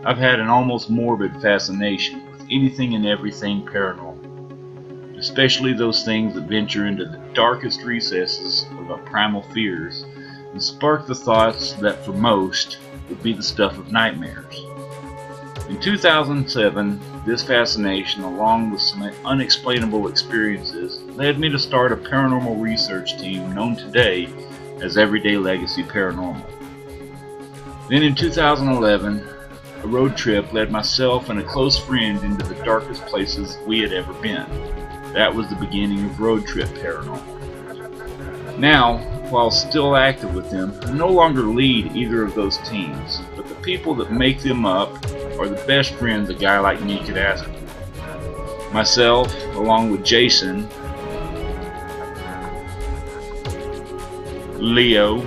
I've had an almost morbid fascination with anything and everything paranormal, especially those things that venture into the darkest recesses of our primal fears and spark the thoughts that for most would be the stuff of nightmares. In 2007, this fascination, along with some unexplainable experiences, led me to start a paranormal research team known today as Everyday Legacy Paranormal. Then in 2011, a road trip led myself and a close friend into the darkest places we had ever been. That was the beginning of Road Trip Paranormal. Now, while still active with them, I no longer lead either of those teams, but the people that make them up are the best friends a guy like me could ask for. Myself, along with Jason, Leo,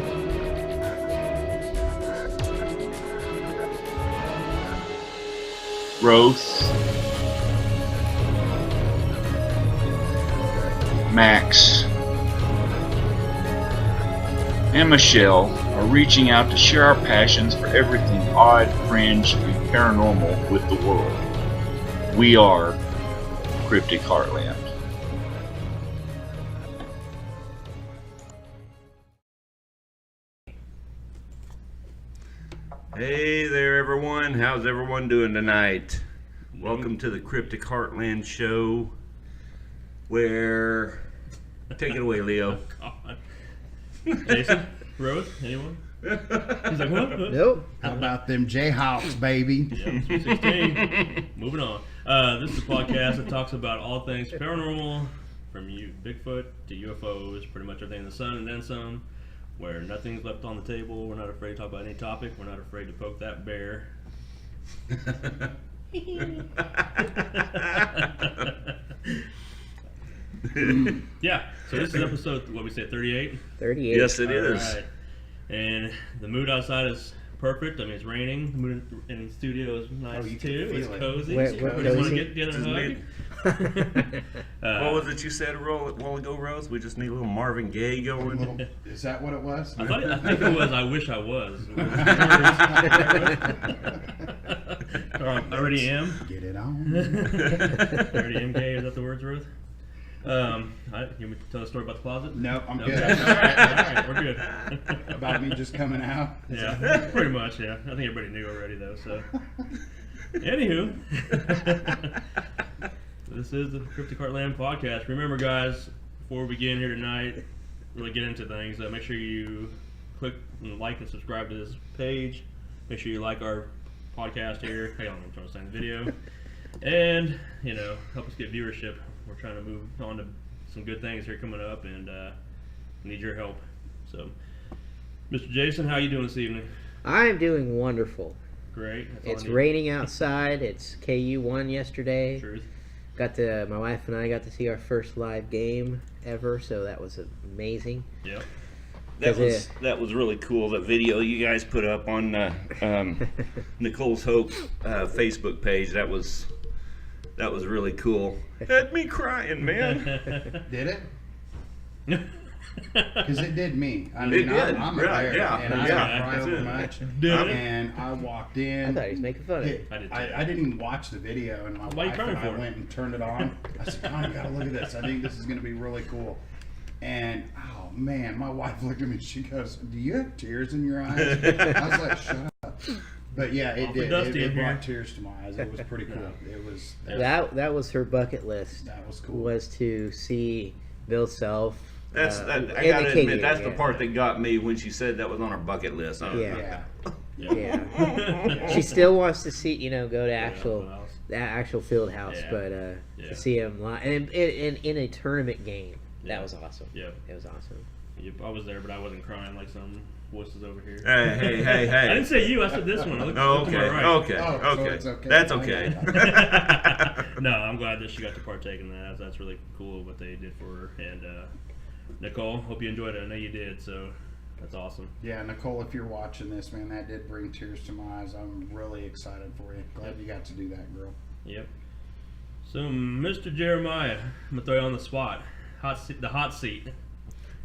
Roth, Max, and Michelle are reaching out to share our passions for everything odd, fringe, and paranormal with the world. We are Cryptic Heartland. Hey there, everyone. How's everyone doing tonight? Welcome to the Cryptic Heartland show, where... Take it away, Leo. God. Jason? Rose? Anyone? He's like, what? Nope. How about them Jayhawks, baby? Yeah, 16. Moving on. This is a podcast that talks about all things paranormal, from Bigfoot to UFOs, pretty much everything in the sun and then some, where nothing's left on the table. We're not afraid to talk about any topic. We're not afraid to poke that bear. Yeah, so this is episode, what we say, 38? 38. Yes, it is. Right. And the mood outside is perfect. I mean, it's raining. The mood in the studio is nice you too. can It's feel it. cozy. We're We just want to cozy. get together and hug. What was it you said a while ago, Rose? We just need a little Marvin Gaye going. Is that what it was? I think it was I Wish I Was. I already am. Get it on. Already am gay. Is that the words, Ruth? You want me to tell a story about the closet? Nope, I'm No? good. All right, we're good. About me just coming out. Yeah, pretty much, yeah. I think everybody knew already, though, so. Anywho. This is the Cryptic Heartland podcast. Remember, guys, before we begin here tonight, really get into things, make sure you click and like and subscribe to this page. Make sure you like our podcast here. Hey, I'm trying to say in the video. And, help us get viewership. We're trying to move on to some good things here coming up, and need your help. So, Mr. Jason, how you doing this evening? I'm doing wonderful. Great. That's all I It's need. raining outside. It's KU won yesterday. Truth. My wife and I got to see our first live game ever, so that was amazing. Yep. That was really cool. That video you guys put up on Nicole's Hope Facebook page. That was really cool. Had me crying, man. Did it? Because it did me. I It mean, did. I'm a Right, bear, yeah. and I Yeah. don't cry That's over it. much. Did it? And I walked in. I thought he was making fun of it. I did too. I didn't even watch the video, and my Why you wife crying and I for? went and turned it on. I said, "Con, you gotta look at this. I think this is gonna be really cool." And oh man, my wife looked at me. She goes, "Do you have tears in your eyes?" I was like, "Shut up." But yeah, it Awfully did. dusty in It here. brought tears to my eyes. It was pretty cool. It was. That was her bucket list. That was cool. Was to see Bill Self. I in gotta the admit, KU, that's the yeah. part that got me when she said that was on her bucket list. Yeah. Yeah. Yeah. She still wants to see, go to House. the actual field house, Yeah. but Yeah. to see him live and in a tournament game, Yeah. that was awesome. Yep. It was awesome. Yep. I was there, but I wasn't crying like some voices over here. Hey. I didn't say you. I said this one. I looked, Oh, look to okay. my right. Okay. Oh, so Okay. it's okay. That's okay. No, I'm glad that she got to partake in that. That's really cool what they did for her. And Nicole, hope you enjoyed it. I know you did, so that's awesome. Yeah, Nicole, if you're watching this, man, that did bring tears to my eyes. I'm really excited for you. Glad you got to do that, girl. Yep. So, Mr. Jeremiah, I'm gonna throw you on the spot. The hot seat.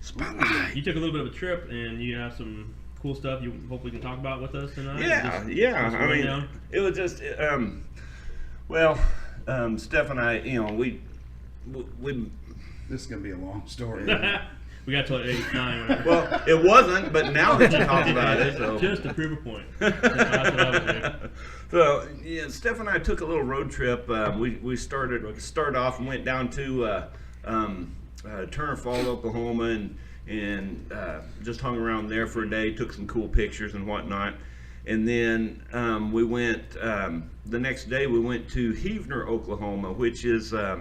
Spotlight. You took a little bit of a trip, and you have some cool stuff you hopefully can talk about with us tonight? Yeah, Just yeah. I mean, down? it was just, Steph and I, we This is gonna be a long story. We got till 8, 9. Whatever. well, it wasn't, but now that you talk about it, so. Just to prove a point. That's what I would do. So yeah, Steph and I took a little road trip. We started off and went down to Turner Falls, Oklahoma, and just hung around there for a day. Took some cool pictures and whatnot, and then we went the next day. We went to Heavener, Oklahoma, which is not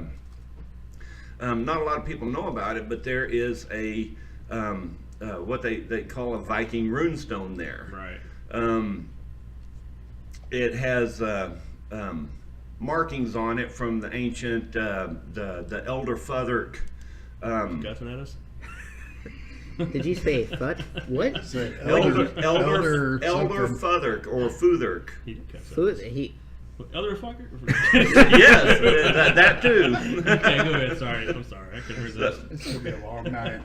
a lot of people know about it, but there is a what they call a Viking runestone there. Right. It has markings on it from the ancient, the Elder Futhurk. Guessing at us? Did you say what? So, Elder something. Futhurk or Futhurk. He did guess Who that. is he? Elder fucker? Yes, that too. Okay, go ahead. Sorry. I'm sorry. I couldn't resist. It's gonna be a long night.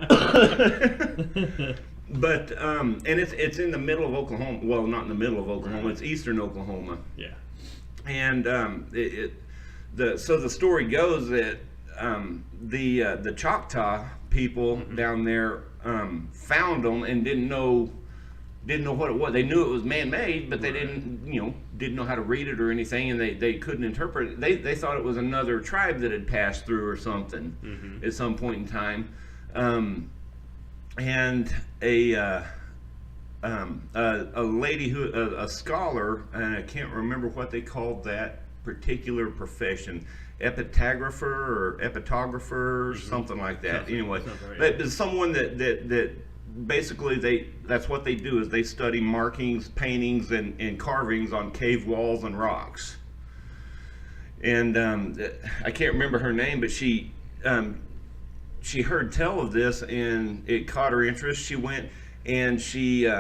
But and it's in the middle of Oklahoma. Well, not in the middle of Oklahoma. It's eastern Oklahoma. Yeah. And so the story goes that the Choctaw people down there found them and didn't know what it was. They knew it was man-made, but they didn't know how to read it or anything, and they couldn't interpret it. They thought it was another tribe that had passed through or something at some point in time. And a lady a scholar, and I can't remember what they called that particular profession, epitagrapher or epitographer or something like that. Anyway, sounds right. but it's someone that basically that's what they do, is they study markings, paintings, and carvings on cave walls and rocks. And I can't remember her name, but she heard tell of this and it caught her interest. She went and she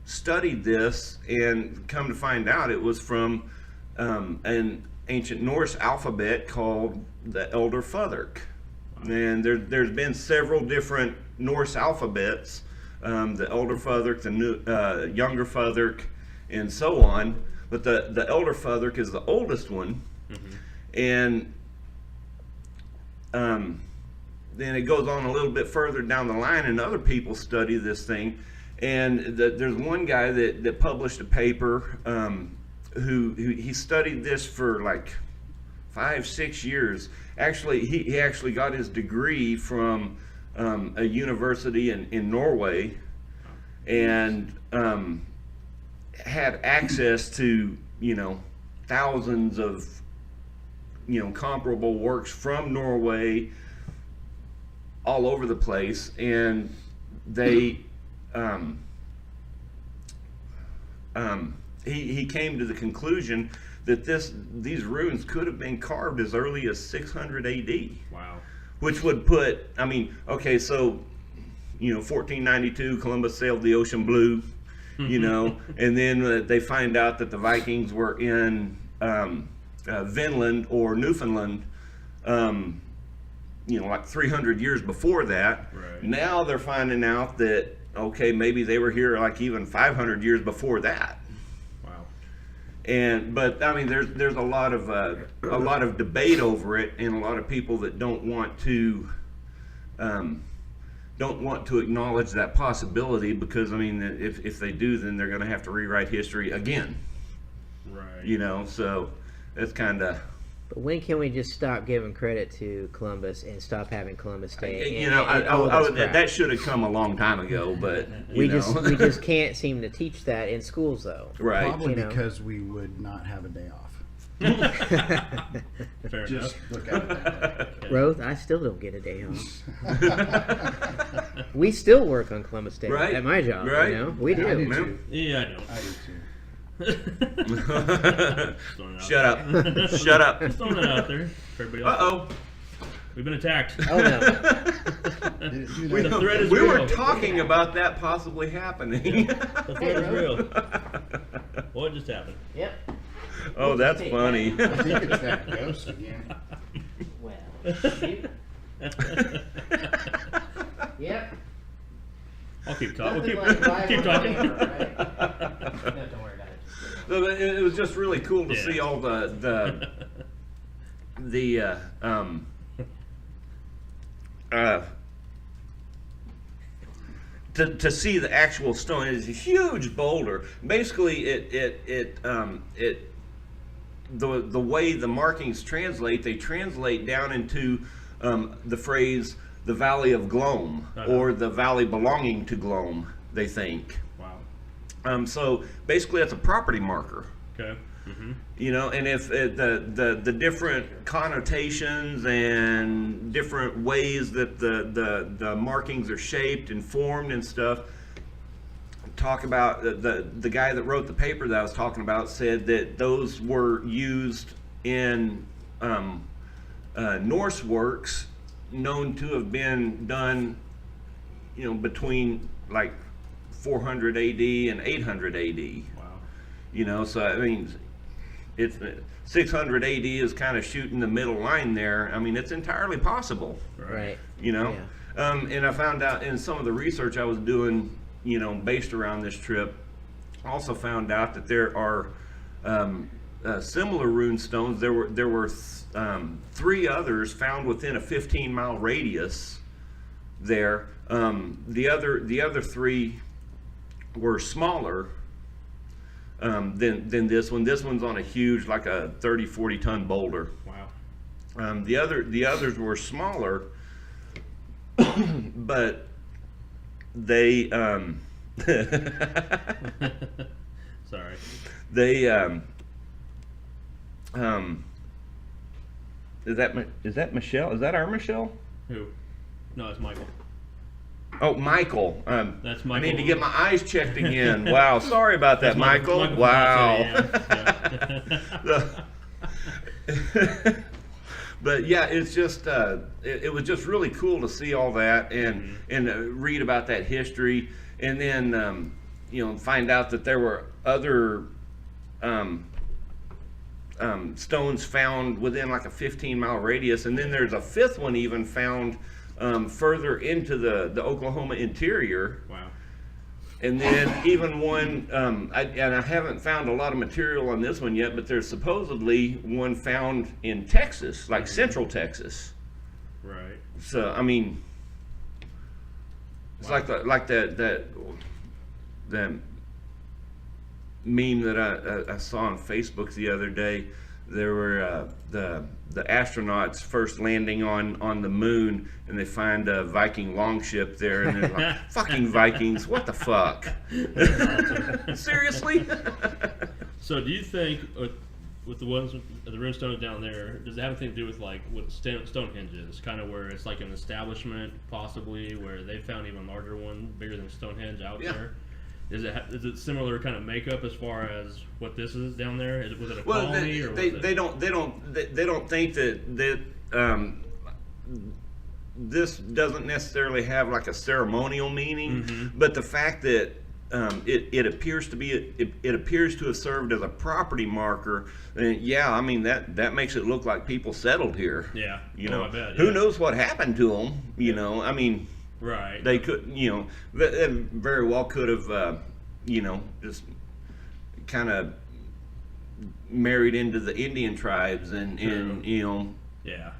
studied this, and come to find out it was from an ancient Norse alphabet called the Elder Futhurk. And there's been several different Norse alphabets, the Elder Futhurk, the Younger Futhurk, and so on. But the Elder Futhurk is the oldest one, and then it goes on a little bit further down the line, and other people study this thing. And there's one guy that published a paper who he studied this for like 5-6 years. Actually, he actually got his degree from a university in Norway, and had access to thousands of comparable works from Norway all over the place, and they he came to the conclusion that these runes could have been carved as early as 600 AD. Wow. Which would put, okay, so 1492 Columbus sailed the ocean blue, and then they find out that the Vikings were in Vinland or Newfoundland, like 300 years before that. Right. Now they're finding out that, okay, maybe they were here like even 500 years before that. Wow. But there's a lot of debate over it, and a lot of people that don't want to acknowledge that possibility, because if they do, then they're going to have to rewrite history again. Right. So it's kind of. But when can we just stop giving credit to Columbus and stop having Columbus Day? That should have come a long time ago, but we just can't seem to teach that in schools, though. right. Probably You know. because we would not have a day off. Fair Just enough. look at it that way. Roth, I still don't get a day off. We still work on Columbus Day Right. at my job. Right. We do. I do man. too. Yeah, I know. I do too. Shut up. Shut up. Just throwing that out there. For everybody else. Uh-oh. We've been attacked. Oh no. The threat is We real. were talking about that possibly happening. The threat is real. What just happened? Yep. Oh, that's funny. I think it's that ghost again. Well. Yep. I'll keep talking. Nothing We'll like keep, live keep on talking. camera, right? No, don't worry about it. Just So it was just really cool to Yeah. see all the to see the actual stone. It's a huge boulder. Basically, the way the markings translate, they translate down into the phrase "the Valley of Glome" or "the valley belonging to Glome." They think. Wow. So basically, that's a property marker. Okay. Mm-hmm. You know, and if the different connotations and different ways that the markings are shaped and formed and stuff, talk about the guy that wrote the paper that I was talking about said that those were used in Norse works known to have been done, you know, between like 400 AD and 800 AD. Wow. You know, so I mean, it's 600 AD is kind of shooting the middle line there. I mean, it's entirely possible. Right. You know, Yeah. and I found out in some of the research I was doing, you know, based around this trip, also found out that there are similar rune stones. There were 3 others found within a 15-mile radius there. The other 3 were smaller than this one. This one's on a huge, like a 30-40 ton boulder. Wow. The others were smaller, but they Sorry. they is that Michelle? Is that our Michelle? Who? No, it's Michael. Oh, Michael. That's I Michael. need to get my eyes checked again. Wow, sorry about that, That's Michael. Michael Wow. Yeah. But yeah, it's just it was just really cool to see all that and read about that history, and then you know, find out that there were other stones found within like a 15-mile radius, and then there's a 5th one even found further into the Oklahoma interior. Wow. And then even one, I haven't found a lot of material on this one yet, but there's supposedly one found in Texas, like central Texas. Right. So I mean, it's Wow. like that meme that I saw on Facebook the other day. There were the astronauts first landing on the moon, and they find a Viking longship there, and they're like, "Fucking Vikings! What the fuck? Seriously?" So, do you think with the ones the runestones down there, does it have anything to do with like with Stonehenge's, kind of where it's like an establishment possibly, where they found even larger one, bigger than Stonehenge out Yeah. there? Is it similar kind of makeup as far as what this is down there? Was it a Well, colony or they was it? they don't think that this doesn't necessarily have like a ceremonial meaning, but the fact that it appears to be it appears to have served as a property marker, and yeah, I mean that makes it look like people settled here. Yeah. You Oh, know, I bet, who yeah. knows what happened to them? You know, I mean. Right. They could, you know, they very well could have, you know, just kind of married into the Indian tribes and you know, Yeah.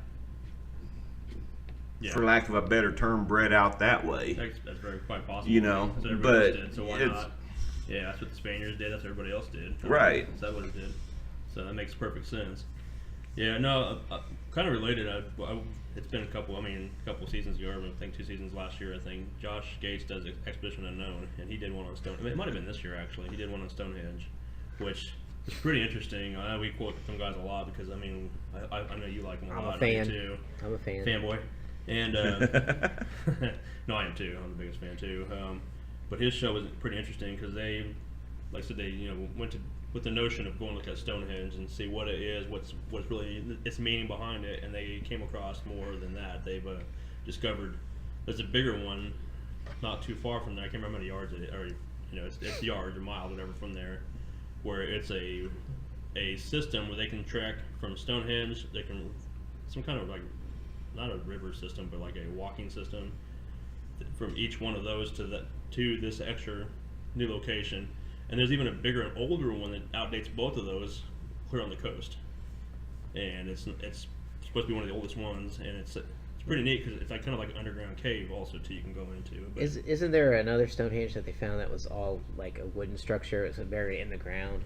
Yeah. for lack of a better term, bred out that way. That's very quite possible. You know, That's what everybody else but did, so why it's- not? Yeah, that's what the Spaniards did. That's what everybody else did. Right. That was did. So that makes perfect sense. Yeah. No. Kind of related. It's been a couple seasons ago. I think 2 seasons last year. I think Josh Gates does Expedition Unknown, and he did one on It might have been this year actually. He did one on Stonehenge, which is pretty interesting. I know we quote some guys a lot because I mean I know you like them a I'm lot. a fan. I do too. I'm a fan. Fanboy. And no, I am too. I'm the biggest fan too. But his show was pretty interesting because they, like I said, they went to with the notion of going to look at Stonehenge and see what it is, what's really its meaning behind it, and they came across more than that. They've discovered there's a bigger one not too far from there. I can't remember how many yards it, or it's yards or miles, whatever, from there, where it's a system where they can track from Stonehenge. They can some kind of like not a river system, but like a walking system from each one of those to to this extra new location, and there's even a bigger and older one that outdates both of those, clear on the coast, and it's supposed to be one of the oldest ones, and it's pretty neat because it's like kind of like an underground cave also too you can go into. But Isn't there another Stonehenge that they found that was all like a wooden structure? It's buried in the ground.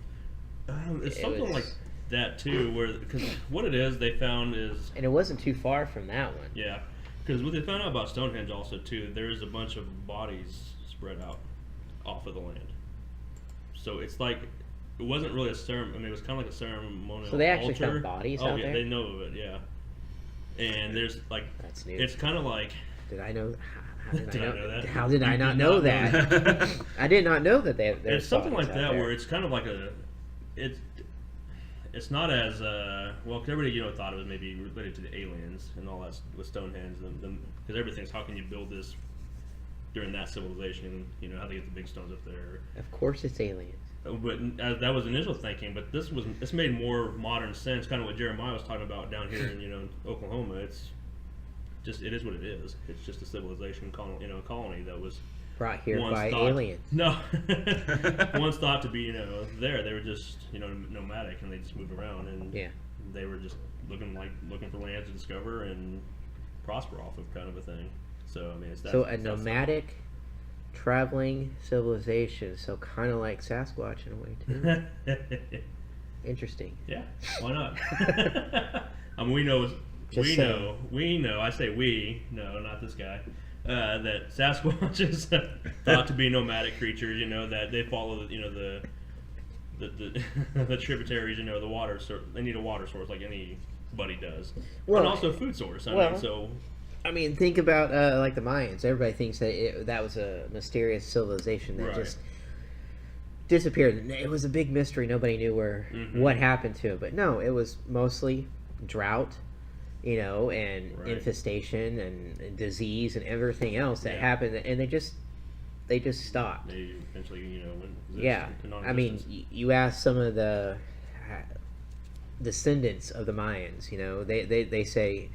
it's It something was- like that too, where because what it is they found is And it wasn't too far from that one. yeah, because what they found out about Stonehenge also too, there is a bunch of bodies spread out off of the land. So it's like it wasn't really a ceremony. I mean, it was kind of like a ceremonial. So they actually altar. found bodies oh, out yeah, there? they know of it. Yeah, and there's like That's new. it's kind of like Did I know? How did, Did I I know? know that? How did I You not did know not know that? that. I did not know that there's it's something bodies like out that there. where it's kind of like it's not as well, 'cause everybody thought it was maybe related to the aliens and all that with Stonehenge, because everything's how can you build this during that civilization? How they get the big stones up there. Of course, it's aliens. But that was initial thinking. But this made more modern sense, kind of what Jeremiah was talking about down here in Oklahoma. It is what it is. It's just a civilization colony that was Brought here once by thought- aliens. No, once thought to be there. They were just nomadic and they just moved around and Yeah. they were just looking for land to discover and prosper off of, kind of a thing. So I mean, So a nomadic, traveling civilization. So kind of like Sasquatch in a way too. Interesting. Yeah, why not? I mean, we know. Just we saying. know. I say we. No, not this guy. That Sasquatch is thought to be nomadic creatures. That they follow the tributaries. The water source. They need a water source like anybody does. Well, and also food source. I mean, think about like the Mayans. Everybody thinks that that was a mysterious civilization that Right. just disappeared. It was a big mystery. Nobody knew what happened to it. But no, it was mostly drought, and Right. infestation and disease and everything else that Yeah. happened, and they just stopped. they eventually went Yeah, to I mean, non-existence. you ask some of the descendants of the Mayans, they say,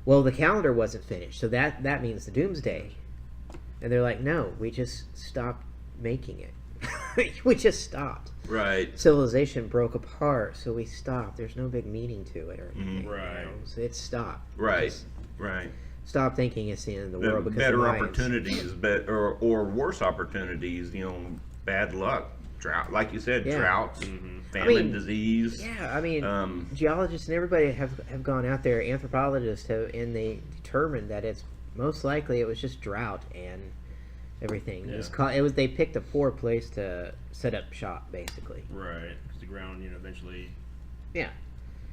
well, the calendar wasn't finished, so that means the doomsday. And they're like, no, we just stopped making it. We just stopped. Right. Civilization broke apart, so we stopped. There's no big meaning to it or anything. Right. So it stopped. Right. Just Right. stop thinking it's the end of the world because Better the Mayans. opportunities, or worse opportunities. Bad luck, drought, like you said, Yeah. droughts, Mm-hmm. famine, I mean, disease. Yeah, I mean, Um, geologists and everybody have gone out there, anthropologists and they determined that it's most likely it was just drought and everything. Yeah. They picked a poor place to set up shop, basically. Right, because the ground eventually Yeah,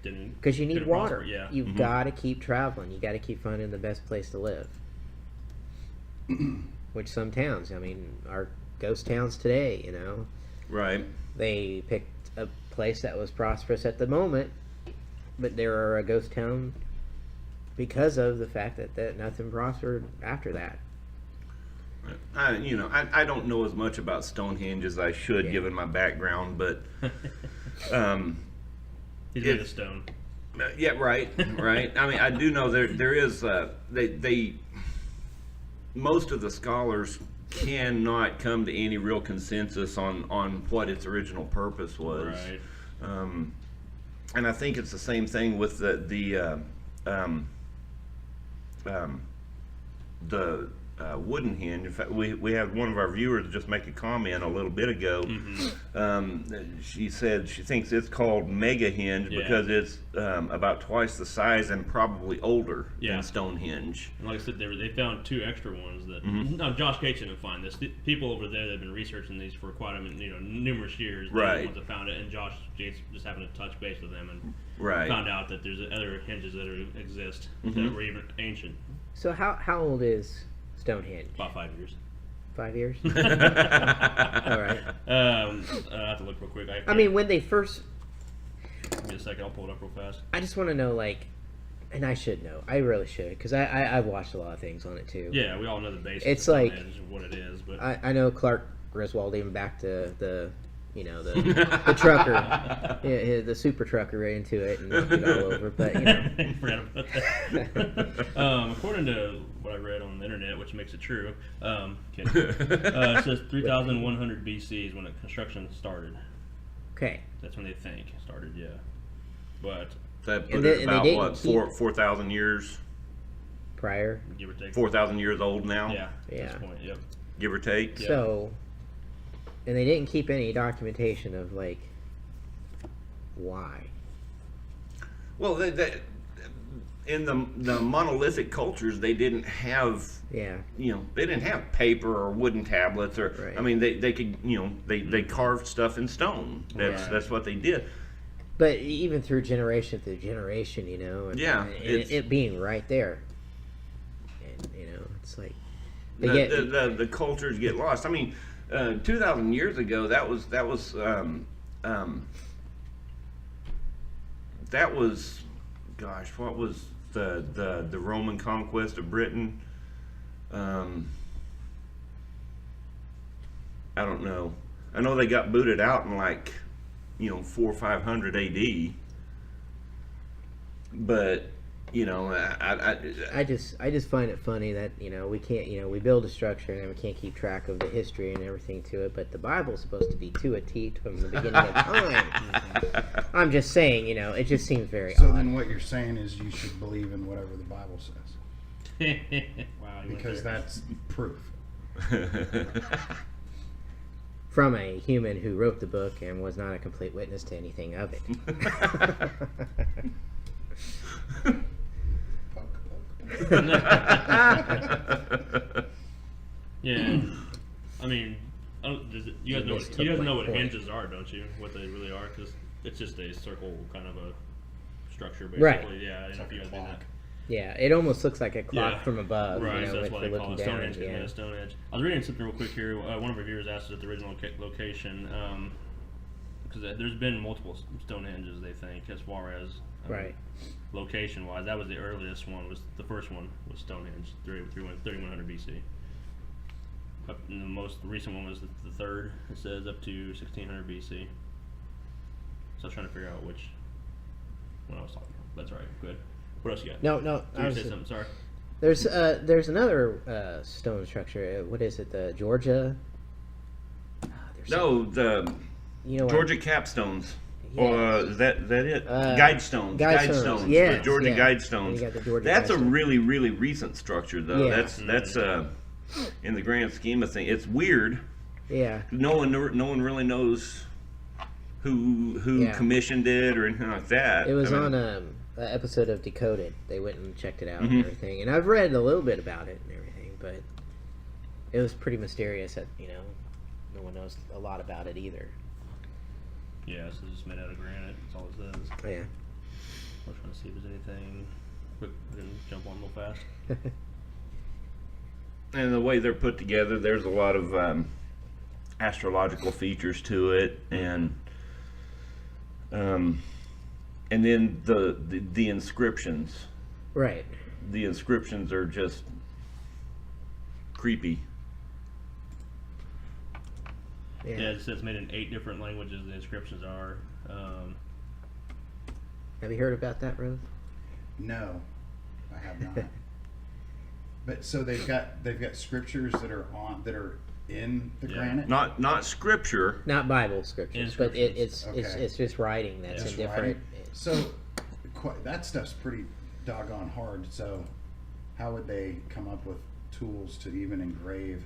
didn't. because you need didn't water. prosper, yeah. You've got to keep traveling. You got to keep finding the best place to live. Which some towns, I mean, are ghost towns today. right. They picked a place that was prosperous at the moment, but they were a ghost town because of the fact that nothing prospered after that. I don't know as much about Stonehenge as I should, Yeah. given my background, but He's made of stone. yeah, right. I mean, I do know there is they most of the scholars cannot come to any real consensus on what its original purpose was. Right. And I think it's the same thing with the wooden hinge. In fact, we had one of our viewers just make a comment a little bit ago. She said she thinks it's called mega hinge Yeah. because it's about twice the size and probably older Yeah. than Stonehenge. And like I said, they found two extra ones that. Mm-hmm. Now Josh Gates didn't find this. The people over there that have been researching these for quite numerous years. They're Right. the ones that found it, and Josh Gates just happened to touch base with them and Right. found out that there's other hinges that exist Mm-hmm. that were even ancient. So how old is Stonehenge? About 5 years. 5 years? All right. I have to look real quick. I mean, when they first, give me a second. I'll pull it up real fast. I just want to know, like, and I should know. I really should, because I've watched a lot of things on it too. Yeah, we all know the basics. It's of like- Stonehenge and what it is, but I know Clark Griswold even back to the you know, the trucker, yeah, the super trucker right into it and knocked it all over. But you know, Forgot about that. According to what I read on the internet, which makes it true, kidding. It says 3,100 BC is when the construction started. okay, That's when they think it started. Yeah, but That put And they- it and they about didn't what, keep- 4,000 years, prior. give or take. 4,000 years old now, Yeah. At Yeah. this point, yep. give or take. Yeah. So, and they didn't keep any documentation of like why. Well, in the monolithic cultures, they didn't have, Yeah, they didn't have paper or wooden tablets, or Right. I mean, they could, they carved stuff in stone. That's what they did. but even through generation, you know, and, Yeah, and it's- it being right there, and you know, it's like they The, get the cultures get lost. I mean, 2,000 years ago, that was gosh, what was the Roman conquest of Britain? I don't know. I know they got booted out in like 400 or 500 AD, but I just find it funny that we can't we build a structure and we can't keep track of the history and everything to it, but the Bible's supposed to be to a T from the beginning of time. I'm just saying, it just seems very So odd. then what you're saying is you should believe in whatever the Bible says. Wow. You went Because there. that's proof. From a human who wrote the book and was not a complete witness to anything of it. Yeah. I mean, you guys know missed what my point. hinges are, don't you? What they really are, because it's just a circle kind of a structure, basically. Right. Yeah. I don't know if you guys do that. Yeah, it almost looks like a clock Yeah. from above, Right, so that's if why you're they call looking it down. Stonehenge. Yeah, Stonehenge. I was reading something real quick here. One of our viewers asked us the original location, because there's been multiple Stonehenges, they think, as far as Right. location-wise. That was the earliest one. The first one was Stonehenge, 3100 BC. And the most recent one was the third. It says up to 1600 BC. So I was trying to figure out which one I was talking about. That's right. Good. What else you got? No, So I you was, said something. Sorry. there's another stone structure. What is it? The Georgia? There's No, the what? Georgia capstones. Yeah. Is that it? Uh, Guidestones. Guidestones, The yes, Georgia yeah. Guidestones. You got the Georgia That's a Guidestone. really, really recent structure, though. Yeah. That's in the grand scheme of things, it's weird. Yeah. No one really knows who Yeah. commissioned it or anything like that. It was I mean, on an episode of Decoded. They went and checked it out Mhm. and everything. And I've read a little bit about it and everything, but it was pretty mysterious that, no one knows a lot about it either. Yeah, so it's just made out of granite. That's all it says. Oh, yeah. I'm trying to see if there's anything quick we can jump on real fast. and the way they're put together, there's a lot of astrological features to it, and then the inscriptions. Right. The inscriptions are just creepy. Yeah. Yeah, it says made in 8 different languages. The inscriptions are. Have you heard about that, Rose? No, I have not. But so they've got scriptures that are in the Yeah. granite. Not scripture. Not Bible scriptures, but it's Okay. it's just writing that's Just in different. writing? So that stuff's pretty doggone hard. So how would they come up with tools to even engrave?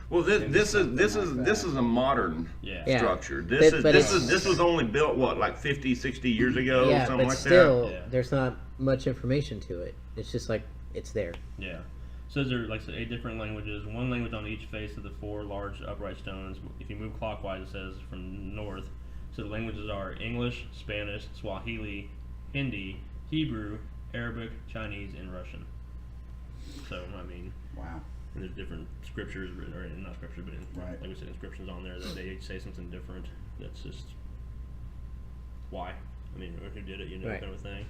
Well, this something is like this that. is a modern Yeah. Yeah. structure. This But this was only built like 50, 60 years ago, Yeah, something but like still, Yeah. there's not much information to it. It's just like it's there. Yeah. Says there are like I said, 8 different languages, 1 language on each face of the 4 large upright stones. If you move clockwise, it says from north. So the languages are English, Spanish, Swahili, Hindi, Hebrew, Arabic, Chinese, and Russian. So I mean, Wow. there's different scriptures, or not scriptures, but Right. like we said, inscriptions on there that they each say something different. That's just why. I mean, who did it, Right. kind of thing.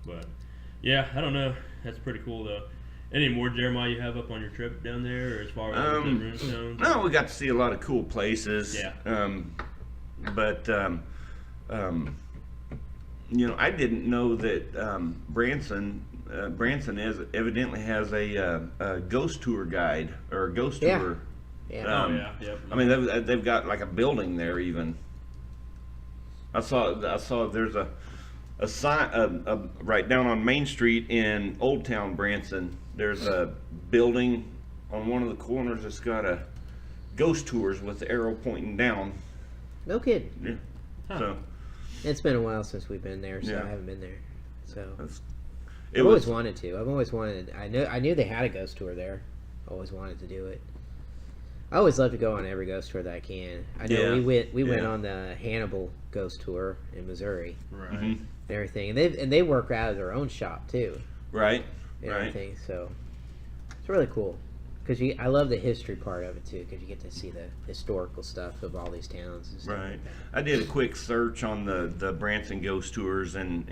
But yeah, I don't know. That's pretty cool though. Any more Jeremiah you have up on your trip down there, or as far as the runestones? No, we got to see a lot of cool places. Yeah. But you know, I didn't know that Branson evidently has a ghost tour guide or a ghost Yeah. tour. Yeah. Oh yeah, yep. I mean, they've got like a building there even. I saw there's a sign right down on Main Street in Old Town Branson. There's a building on one of the corners that's got a ghost tours with the arrow pointing down. No kidding. Yeah. Huh. So It's been a while since we've been there, so Yeah. I haven't been there. So it I've was always wanted to. I've always wanted. I knew they had a ghost tour there. Always wanted to do it. I always love to go on every ghost tour that I can. I know Yeah. we went Yeah. on the Hannibal ghost tour in Missouri Right. Mhm. and everything, and they work out of their own shop too right. and Right. everything. So it's really cool because I love the history part of it too, because you get to see the historical stuff of all these towns. And stuff Right. like that. I did a quick search on the Branson ghost tours, and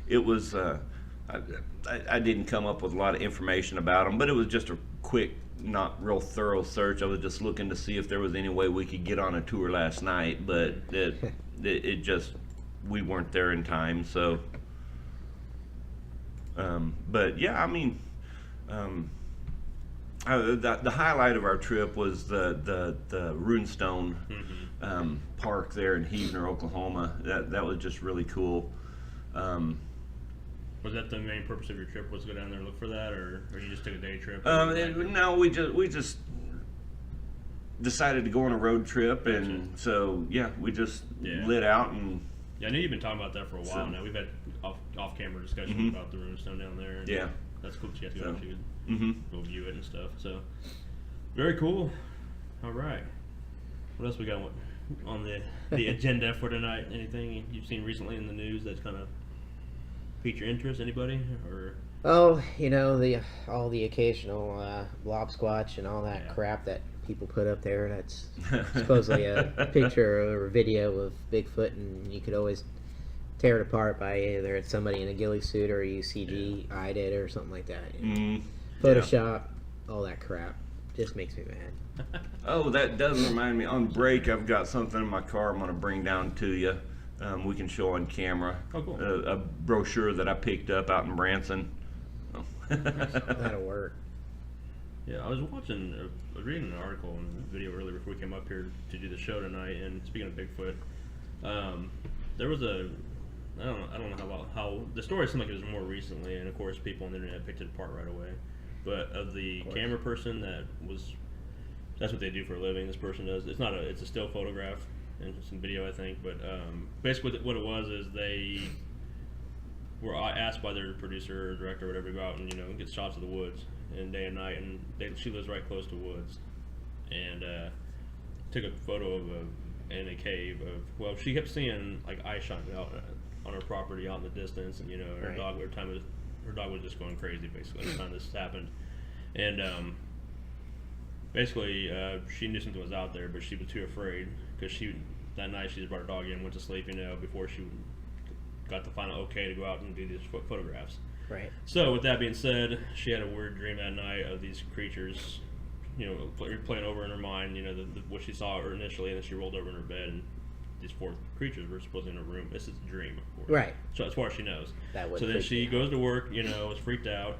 it was I didn't come up with a lot of information about them, but it was just a quick, not real thorough search. I was just looking to see if there was any way we could get on a tour last night, but it just, we weren't there in time. So, but yeah, I mean, the highlight of our trip was the Runestone Park there in Heavener, Oklahoma. That was just really cool. Was that the main purpose of your trip? Was to go down there and look for that, or you just took a day trip? No, we just decided to go on a road trip, and so yeah, we just lit out and Yeah, I know you've been talking about that for a while So- now. We've had off-camera discussions about the Runestone down there. And Yeah. that's cool that you have to go, So, actually mhm. go view it and stuff. So very cool. All right, what else we got on the agenda for tonight? Anything you've seen recently in the news that's kind of piqued your interest? Anybody or? Oh, all the occasional blob squatch and all that Yeah. crap that people put up there. That's supposedly a picture or a video of Bigfoot, and you could always tear it apart by either it's somebody in a ghillie suit or you CGI'd it or something like that. Photoshop, all that crap. Just makes me mad. Oh, that does remind me. On break, I've got something in my car I'm going to bring down to you. We can show on camera. Oh, cool. A brochure that I picked up out in Branson. Oh. That'll work. Yeah, I was reading an article and a video earlier before we came up here to do the show tonight. And speaking of Bigfoot, there was I don't know how the story seemed like it was more recently, and of course people on the internet picked it apart right away. But of the camera person that's what they do for a living. This person does. It's a still photograph and some video, I think. But basically, what it was is they were asked by their producer or director or whatever to go out and get shots of the woods and day and night, and she lives right close to woods, and took a photo in a cave of, she kept seeing like eyes shining out on her property out in the distance, and her Right. dog her dog was just going crazy basically every time this happened, and basically she knew something was out there, but she was too afraid because that night she just brought her dog in, went to sleep before she got the final okay to go out and do these photographs. Right. So with that being said, she had a weird dream that night of these creatures, playing over in her mind, what she saw initially, and then she rolled over in her bed, and these 4 creatures were supposedly in her room. This is a dream, of course. Right. So as far as she knows. That would So then freak she me out. goes to work, was freaked out.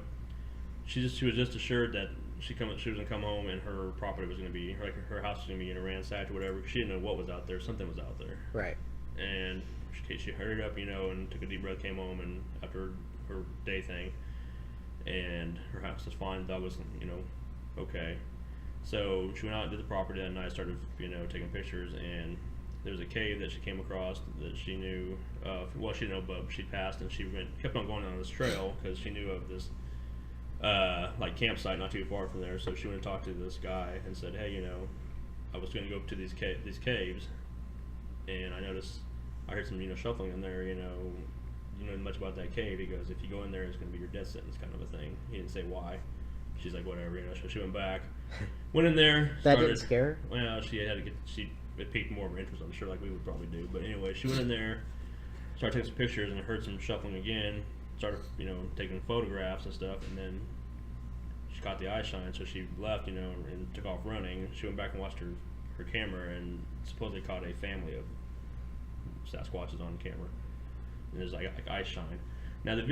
She was just assured that she was gonna come home and her property was gonna be her house was gonna be ransacked or whatever. She didn't know what was out there. Something was out there. Right. And she hurried up, and took a deep breath, came home, and after her day thing, and her house was fine, dog was, okay. So she went out and did the property that night, started, taking pictures, and there was a cave that she came across that she knew, she didn't know, but she passed, and she kept on going on this trail because she knew of this, campsite not too far from there. So she went and talked to this guy and said, hey, I was going to go up to these caves, and I heard some, shuffling in there, you know much about that cave. He goes, if you go in there, it's going to be your death sentence kind of a thing. He didn't say why. She's like, whatever, so she went back, went in there. That didn't scare her? Well, it piqued more of her interest, I'm sure, like we would probably do. But anyway, she went in there, started taking some pictures, and heard some shuffling again, started, taking photographs and stuff, and then she caught the eye shine, so she left, and took off running. She went back and watched her camera, and supposedly caught a family of Sasquatches on camera. And there's like eye shine. Now the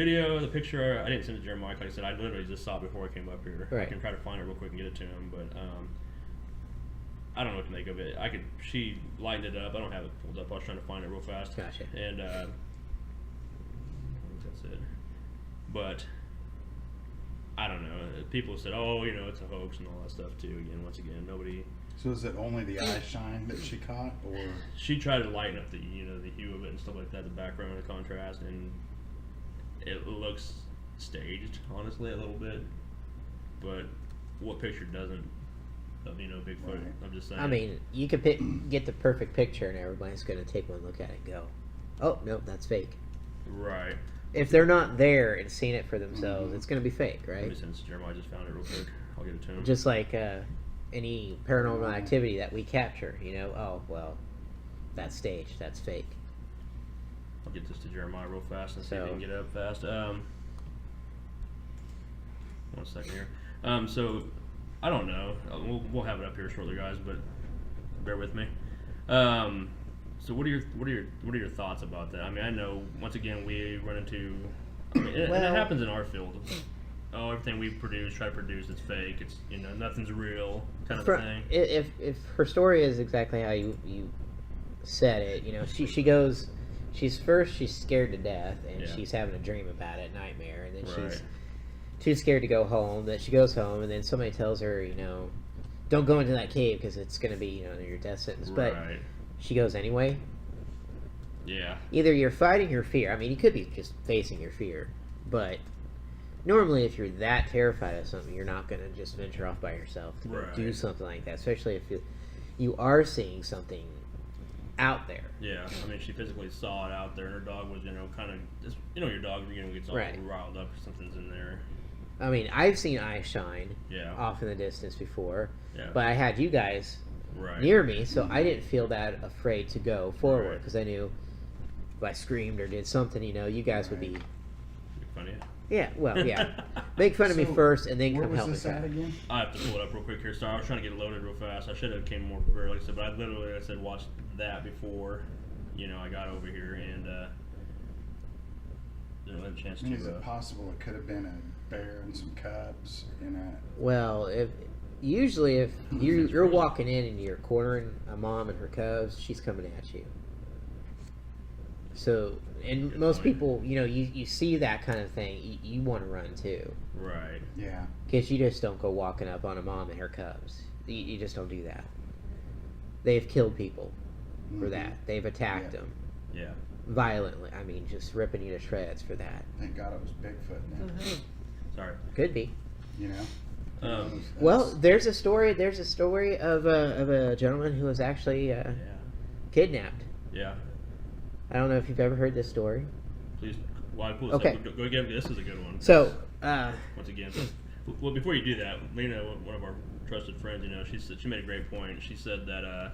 picture, I didn't send it to Jeremiah. Like I said, I literally just saw it before I came up here. Right. I can try to find it real quick and get it to him, but I don't know what to make of it. She lightened it up. I don't have it pulled up. I was trying to find it real fast. Gotcha. And I think that's it. But I don't know. People said, "Oh, it's a hoax" and all that stuff too. Once again, nobody. So is it only the eye shine that she caught, or She tried to lighten up the the hue of it and stuff like that, the background, the contrast, and it looks staged, honestly, a little bit. But what picture doesn't of Bigfoot? Right. I'm just saying. I mean, you could get the perfect picture, and everybody's going to take one look at it and go, "Oh no, that's fake." right. If they're not there and seeing it for themselves, it's going to be fake, Let right? me send this to Jeremiah. I just found it real quick. I'll get it to him. Just like any paranormal activity that we capture, oh well, that's staged, that's fake. I'll get this to Jeremiah real fast and see if he So- can get it up fast. 1 second here. So I don't know. We'll have it up here shortly, guys, but bear with me. So what are your thoughts about that? I mean, I know once again we run into, and it Well- happens in our field. Oh, everything we try to produce, it's fake. It's nothing's real, kind of thing. If her story is exactly how you said it, she's scared to death, and Yeah. she's having a dream about it, nightmare, and then Right. she's too scared to go home. That she goes home, and then somebody tells her, don't go into that cave because it's going to be, your death sentence. But Right. she goes anyway. Yeah. Either you're fighting your fear. I mean, you could be just facing your fear, but normally, if you're that terrified of something, you're not going to just venture off by yourself to go Right. do something like that. Especially if you are seeing something out there. Yeah, I mean, she physically saw it out there, and her dog was, kind of, just, your dog, gets all Right. riled up or something's in there. I mean, I've seen eye shine Yeah. off in the distance before, Yeah. but I had you guys Right. near me, so I didn't feel that afraid to go forward Right. because I knew if I screamed or did something, you guys would be. Be funny. Yeah, well, yeah. Make fun of me So, first, and then where come was help me. this at again? I have to pull it up real quick here. Sorry, I was trying to get it loaded real fast. I should have came more prepared, like I said, but I literally, like I said, watched that before, I got over here, and didn't have a chance I mean, is to. it possible it could have been a bear and some cubs in a? Well, if you're walking in and you're cornering a mom and her cubs, she's coming at you. So, and Good most point. people, you see that kind of thing, you want to run too, Right. Yeah. because you just don't go walking up on a mom and her cubs. You just don't do that. They've killed people for Mhm. that. They've attacked Yeah. them Yeah. violently. I mean, just ripping you to shreds for that. Thank God it was Bigfoot then. Sorry. Could be. You know. Um, Well, there's a story. There's a story of a gentleman who was actually Yeah. kidnapped. Yeah. I don't know if you've ever heard this story. Please. Well, I pull this Okay. up. Go again. This is a good one. So, Once again, well, before you do that, one of our trusted friends, she made a great point. She said that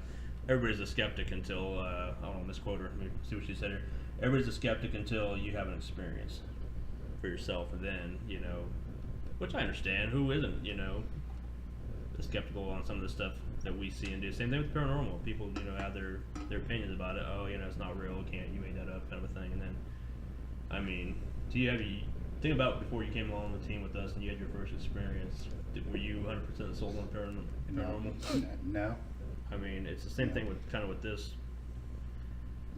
everybody's a skeptic until I don't want to misquote her. Let me see what she said here. Everybody's a skeptic until you have an experience for yourself, and then which I understand. Who isn't skeptical on some of the stuff that we see and do? Same thing with paranormal. People have their opinions about it. Oh, it's not real. You made that up, kind of a thing. And then, I mean, think about before you came along the team with us and you had your first experience. Were you 100% sold on paranormal? No. I mean, it's the same thing with this.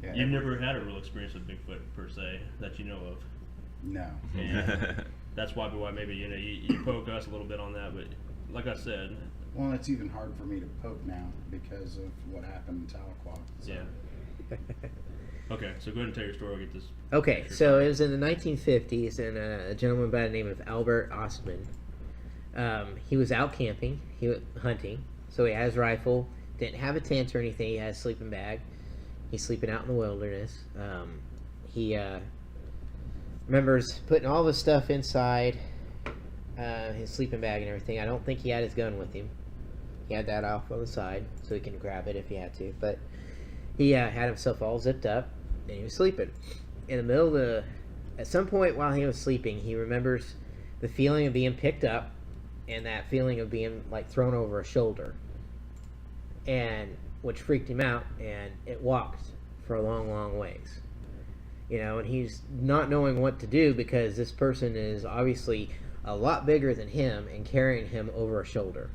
Yeah. You've never had a real experience with Bigfoot per se that you know of, No. and that's why maybe you poke us a little bit on that. But like I said, Well, it's even hard for me to poke now because of what happened in Tahlequah. So. yeah. Okay, so go ahead and tell your story. I'll get this. okay, picture. so it was in the 1950s, and a gentleman by the name of Albert Ostman. He was out camping. He was hunting, so he had his rifle. Didn't have a tent or anything. He had a sleeping bag. He's sleeping out in the wilderness. He remembers putting all the stuff inside his sleeping bag and everything. I don't think he had his gun with him. He had that off on the side so he can grab it if he had to. But he had himself all zipped up and he was sleeping. In the middle of at some point while he was sleeping, he remembers the feeling of being picked up and that feeling of being like thrown over a shoulder, and which freaked him out, and it walked for a long ways. And he's not knowing what to do because this person is obviously a lot bigger than him and carrying him over a shoulder.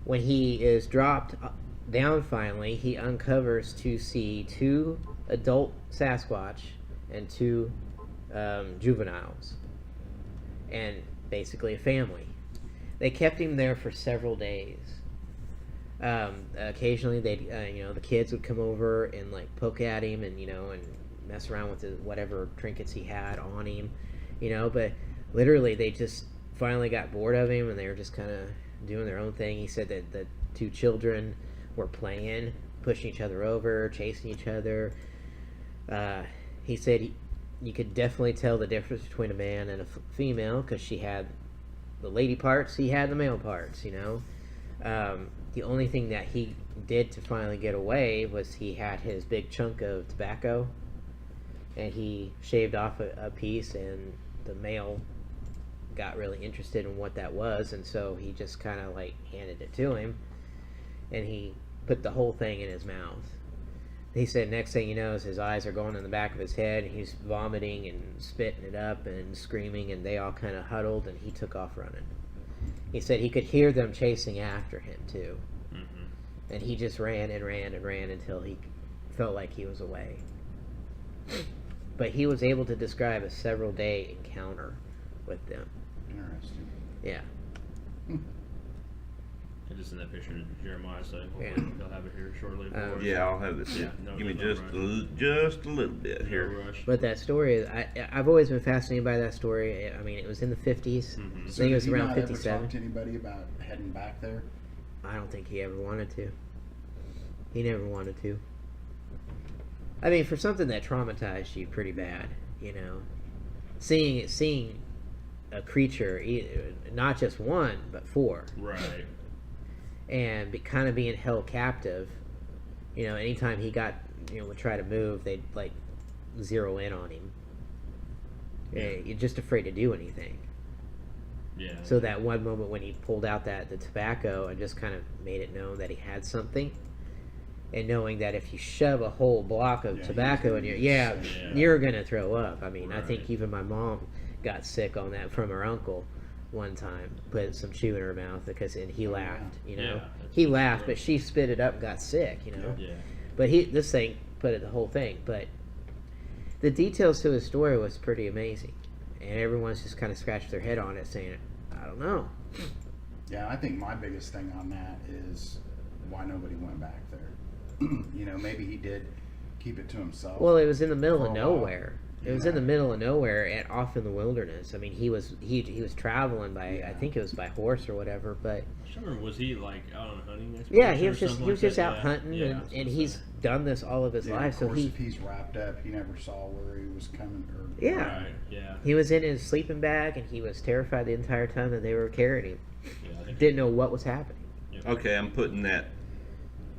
When he is dropped down finally, he uncovers to see 2 adult Sasquatch and 2 juveniles, and basically a family. They kept him there for several days. Occasionally, they'd the kids would come over and like poke at him and and mess around with whatever trinkets he had on him, But literally, they just finally got bored of him, and they were just kind of doing their own thing. He said that the 2 children were playing, pushing each other over, chasing each other. He said you could definitely tell the difference between a man and a female because she had the lady parts, he had the male parts. The only thing that he did to finally get away was he had his big chunk of tobacco, and he shaved off a piece, and the male got really interested in what that was, and so he just kind of like handed it to him, and he put the whole thing in his mouth. He said next thing you know is his eyes are going in the back of his head, and he's vomiting and spitting it up and screaming, and they all kind of huddled, and he took off running. He said he could hear them chasing after him too. And he just ran and ran and ran until he felt like he was away. But he was able to describe a several-day encounter with them. Interesting. Yeah. I just in that picture of Jeremiah, so Yeah. they'll have it here shortly. Yeah, I'll have this. Yeah, no, Give me no just rush. just a little bit No here. rush. But that story, I've always been fascinated by that story. I mean, it was in the 50s. Mhm. I think it was did he around not ever 57. talk to anybody about heading back there? I don't think he ever wanted to. He never wanted to. I mean, for something that traumatized you pretty bad, seeing a creature, not just one but 4, Right. and kind of being held captive. Anytime he got, would try to move, they'd like zero in on him. You're just afraid to do anything. Yeah. So that one moment when he pulled out the tobacco and just kind of made it known that he had something, and knowing that if you shove a whole block of Yeah, tobacco in he's your, gonna be sick. Yeah. you're gonna throw up. I mean, I think Right. even my mom got sick on that from her uncle one time. Put some chew in her mouth and he laughed. Yeah, he that's laughed, true. but she spit it up and got sick. Yeah. But this thing put it the whole thing. But the details to his story was pretty amazing, and everyone's just kind of scratched their head on it, saying, "I don't know." Yeah, I think my biggest thing on that is why nobody went back there. Maybe he did keep it to himself. Well, it was in the middle For of a while. nowhere. It was in the middle of nowhere and off in the wilderness. I mean, he was traveling by, I think it was by horse or whatever. But Sure, was he like out on a hunting expedition? yeah, he or was just something like that? out Yeah. hunting, Yeah, I and, was and gonna he's say. done this all of his Yeah, life. of So course, he if he's wrapped up, he never saw where he was coming. Or Yeah. Right. Yeah. he was in his sleeping bag, and he was terrified the entire time that they were carrying him. Yeah. I think Didn't know what was happening. Okay, I'm putting that.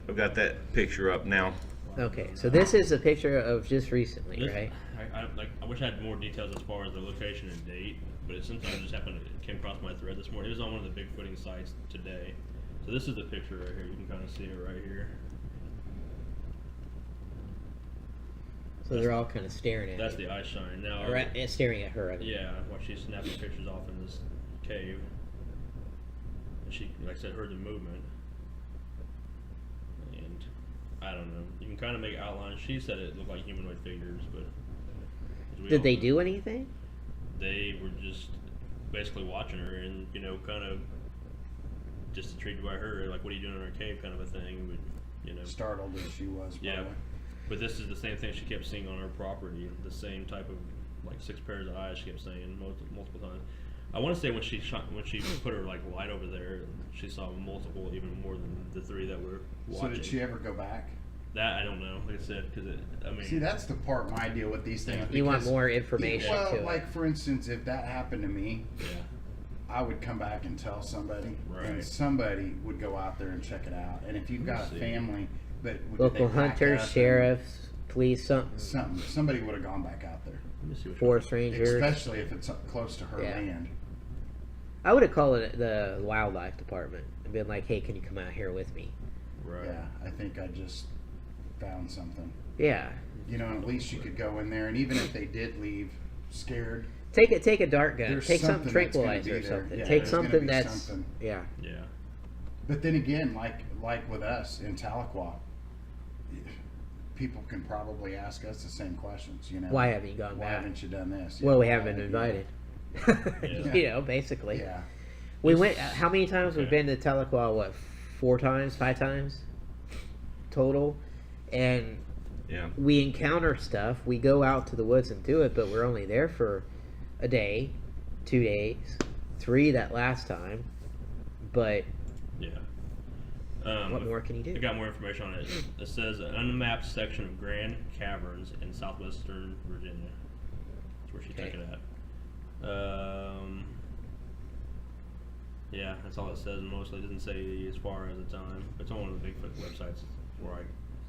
I've got that picture up now. Okay, so this is a picture of just recently, This- right? I wish I had more details as far as the location and date, but it sometimes just happened. It came across my thread this morning. It was on one of the Bigfooting sites today. So this is the picture right here. You can kind of see it right here. So they're all kind of staring at That's him. the eye shine. Now, Or staring at her. I mean. yeah, while she's snapping pictures off in this cave, and she, like I said, heard the movement. And I don't know. You can kind of make outlines. She said it looked like humanoid figures, but as we Did all they know, do anything? They were just basically watching her and kind of just intrigued by her, like, what are you doing in our cave, kind of a thing. But startled as she was. Probably. yeah. But this is the same thing she kept seeing on her property. The same type of, like, 6 pairs of eyes she kept saying multiple times. I want to say when she put her like light over there, she saw multiple, even more than the 3 that were watching. So did she ever go back? That I don't know. Like I said, because I mean, See, that's the part I deal with these things. You want because- more information Well, to like it. for instance, if that happened to me, yeah, I would come back and tell somebody, and Right. somebody would go out there and check it out. And if you've got a see. family, but would Local they pack hunters, up and sheriffs, police, something. somebody would have gone back out there, let me see what Forest rangers. especially if it's up close to her Yeah. land. I would have called it the wildlife department and been like, "Hey, can you come out here with me?" Right. Yeah, I think I just found something. Yeah. You know, and at least you could go in there, and even if they did leave scared, Take a dart gun. there's Take some something that's gonna tranquilizer be or there. something. Yeah, Take there's gonna something be that's something. yeah. Yeah. But then again, like with us in Tahlequah, people can probably ask us the same questions. You know, Why haven't you gone Why back? haven't you done this? Well, we Why haven't been invited. Yeah. You know, basically. Yeah, We went. How many times we've Okay. been to Tahlequah? What, 4 times, 5 times, total, and Yeah. we encounter stuff. We go out to the woods and do it, but we're only there for a day, 2 days, 3 that last time. But Yeah. what more can you I do? got more information on it. It says an unmapped section of Grand Caverns in southwestern Virginia. That's where she took Okay. it at. Yeah, that's all it says. Mostly it doesn't say as far as the time. It's on one of the Bigfoot websites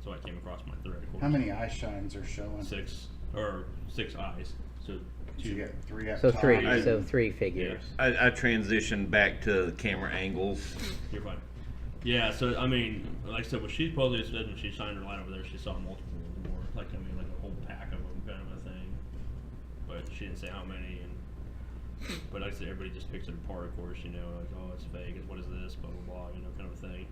so I came across my thread. Of course. how many eye shines are showing? 6 eyes. So Did you 2. get 3 up So top? 3. So 3 figures. I transitioned back to the camera angles. You're fine. Yeah, so I mean, like I said, what she supposedly said when she shined her light over there, she saw multiple more, like a whole pack of them, kind of a thing. But she didn't say how many. But like I said, everybody just picks it apart. Of course, you know, like, oh, it's fake. What is this? Blah blah blah. You know, kind of a thing.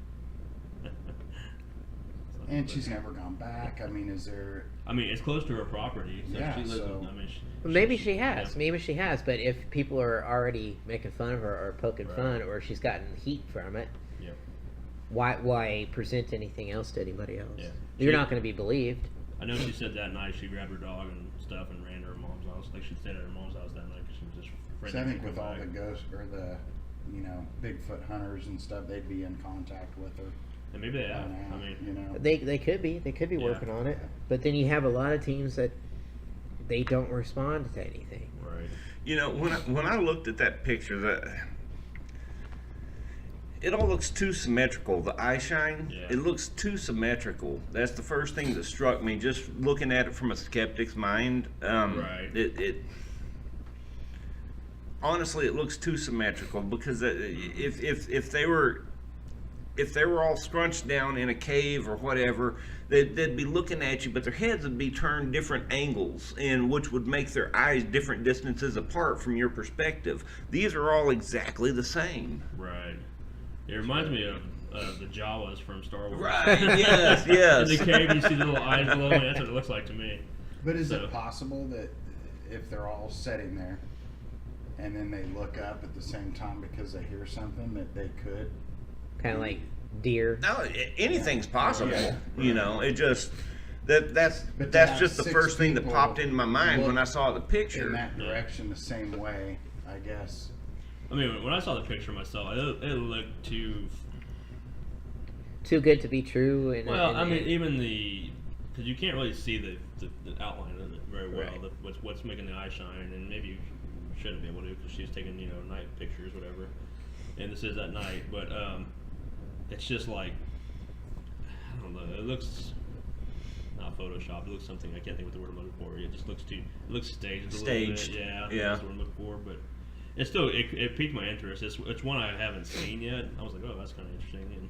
And she's never gone back. I mean, is there? I mean, it's close to her property. So Yeah, she lives. so- I mean, Maybe she has. yeah. Maybe she has. But if people are already making fun of her or poking Right. fun, or she's gotten heat from it, Yeah. why present anything else to anybody else? Yeah. You're She- not going to be believed. I know she said that night she grabbed her dog and stuff and ran to her mom's house. Like she stayed at her mom's house that night because she was just afraid. So I that think she'd with come all back. the ghosts or the, Bigfoot hunters and stuff, they'd be in contact with her. And maybe they by have. now, I mean, you know. They could be Yeah. working on it, but then you have a lot of teams that they don't respond to anything. right. You know, when I looked at that picture, it all looks too symmetrical. The eye shine, Yeah. it looks too symmetrical. That's the first thing that struck me, just looking at it from a skeptic's mind. Right. It honestly, it looks too symmetrical because if they were all scrunched down in a cave or whatever, they'd be looking at you, but their heads would be turned different angles, and which would make their eyes different distances apart from your perspective. These are all exactly the same. Right. It reminds me of the Jawas from Star Wars. Right, yes, yes. In the cave, you see the little eyes below me. That's what it looks like to me. But is So- it possible that if they're all sitting there and then they look up at the same time because they hear something that they could? Kind of like deer. No, anything's possible. Yeah. You know, it just that's But to have just the 6 first thing that people popped into my mind when look I saw the picture. In that direction, the same way, I guess. I mean, when I saw the picture myself, it looked too. Too good to be true. And Well, I mean, even because you can't really see the outline of it very well. Right. What's making the eye shine, and maybe you shouldn't be able to because she's taking night pictures, whatever. And this is at night, but it's just like I don't know. It looks not Photoshop. It looks something I can't think what the word I'm looking for. It just looks too. It looks staged. A little Staged. bit. Yeah. Yeah. That's what I'm looking for, but. It's still it piqued my interest. It's one I haven't seen yet. I was like, oh, that's kind of interesting. And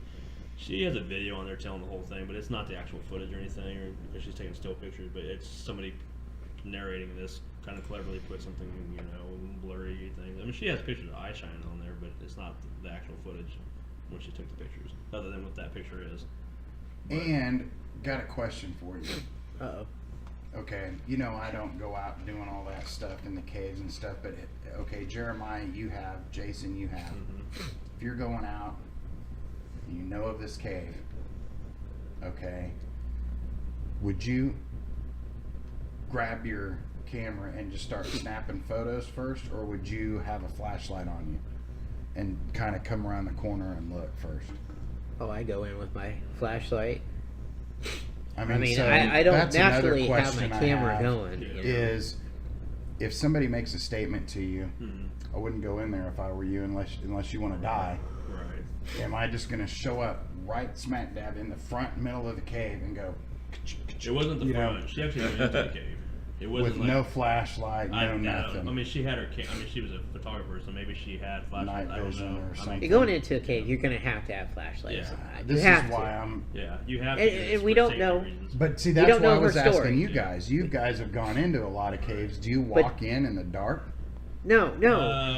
she has a video on there telling the whole thing, but it's not the actual footage or anything, or because she's taking still pictures. But it's somebody narrating this, kind of cleverly put something blurry thing. I mean, she has pictures of eye shine on there, but it's not the actual footage when she took the pictures, other than what that picture is. And got a question for you. Uh-oh. Okay, I don't go out doing all that stuff in the caves and stuff, but okay, Jeremiah, you have, Jason, you have. If you're going out, and you know of this cave, okay, would you grab your camera and just start snapping photos first, or would you have a flashlight on you and kind of come around the corner and look first? Oh, I go in with my flashlight. I I mean, so I don't that's another naturally have my question I camera have. going. Yeah. You know? Is if somebody makes a statement to you, Mm-hmm. I wouldn't go in there if I were you unless you want to die. Right. Am I just going to show up right smack dab in the front middle of the cave and go? It wasn't the You know. front. She actually went into the cave. It wasn't with like, no flashlight, I no don't know. nothing. I mean, she had her. I mean, she was a photographer, so maybe she had flashlight. Night I don't vision know. or I mean, something. You're going into a cave, you're going to have flashlights. Yeah. This you have is to. why I'm. yeah, you have. And- to, and it's we for don't safety know- reasons. But see, We that's don't why know I her was asking story. you guys. You guys have gone into a lot of caves. Do you But- walk in the dark? No,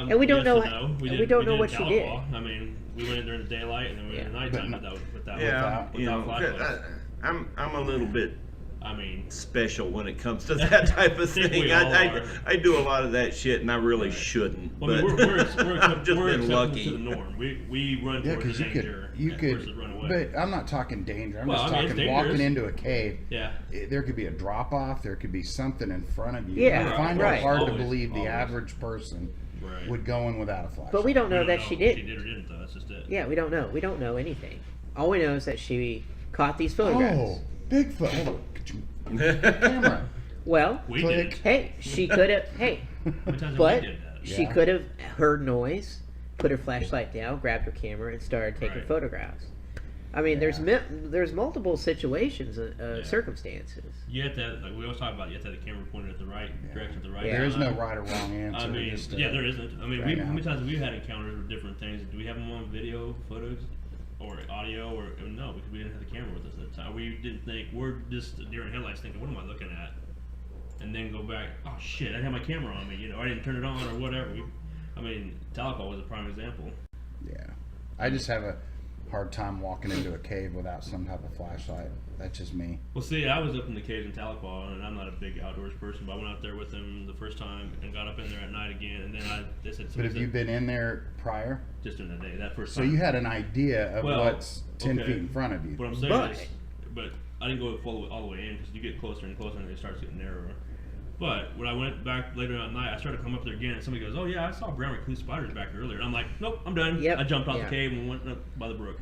and we don't yes know. and no. We don't know did what in she did. Tahlequah. I mean, we went in during the daylight and then we went in the nighttime But without Yeah, without you know, flashlights. I'm a little bit I mean, special when it comes to that type of think thing. we all are. I do a lot of that shit, and I really shouldn't. well, I But mean, we're I've just we're been accepting lucky. to the norm. We run Yeah, towards because the you danger could, versus run away. but I'm not talking danger. I'm Well, just I mean, it's talking walking dangerous. into a cave. Yeah. There could be a drop off. There could be something in front of you. Yeah, I find right. it hard to Always, believe the always. average person Right. would go in without a flashlight. But we don't know We that she if She did. did or didn't, though. That's just it. Yeah, we don't know. We don't know anything. All we know is that she caught these photographs. Oh, Bigfoot! Hold on. Camera. Well, We Click. did. hey, she could have. Hey, How many times have but we did that? she Yeah. could have heard noise, put her flashlight down, grabbed her camera, and started taking Right. photographs. I mean, there's multiple situations, Yeah. circumstances. You have to have, like we always talk about. You have to have the camera pointed at the right direction, at the right. Yeah. There is no time. right or wrong answer. I mean, just, yeah, there isn't. I mean, right how many now. times have we had encounters with different things? Do we have them on video, photos, or audio, or no? Because we didn't have the camera with us at the time. We didn't think. We're just deer in headlights thinking, what am I looking at? And then go back. Oh shit! I didn't have my camera on me. You know, I didn't turn it on or whatever. I mean, Tahlequah was a prime example. Yeah, I just have a hard time walking into a cave without some type of flashlight. That's just me. Well, see, I was up in the caves in Tahlequah, and I'm not a big outdoors person, but I went out there with them the first time and got up in there at night again, and then they said, But have you been in there prior? just during the day, that first So time. you had an idea of Well, what's 10 okay. feet in front of you. What I'm saying But- is, but I didn't go all the way in because you get closer and closer and it starts getting narrower. But when I went back later that night, I started to come up there again, and somebody goes, "Oh yeah, I saw brown recluse spiders back earlier." And I'm like, "Nope, I'm done." Yep. I jumped out Yeah. the cave and went up by the brook.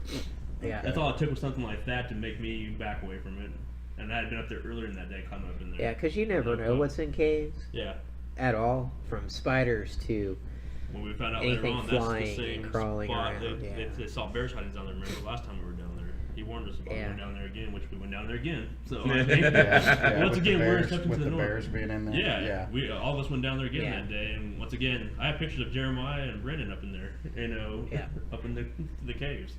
Yeah. That's all it took was something like that to make me back away from it. And I had been up there earlier in that day, climbing up in there. Yeah, because you never know what's in caves Yeah. at all, from spiders to When we found out Anything later on, that's flying the same and crawling spot. around, They, yeah. they saw bear sightings down there. Remember last time we were down there? He warned us about Yeah. going down there again, which we went down there again. So Yeah. I mean, Yeah, once with the again, we're bears, accepting with to the the norm. bears being in there. Yeah, we all of us went down there again Yeah. that day, and once again, I have pictures of Jeremiah and Brendan up in there, Yeah. up in the caves.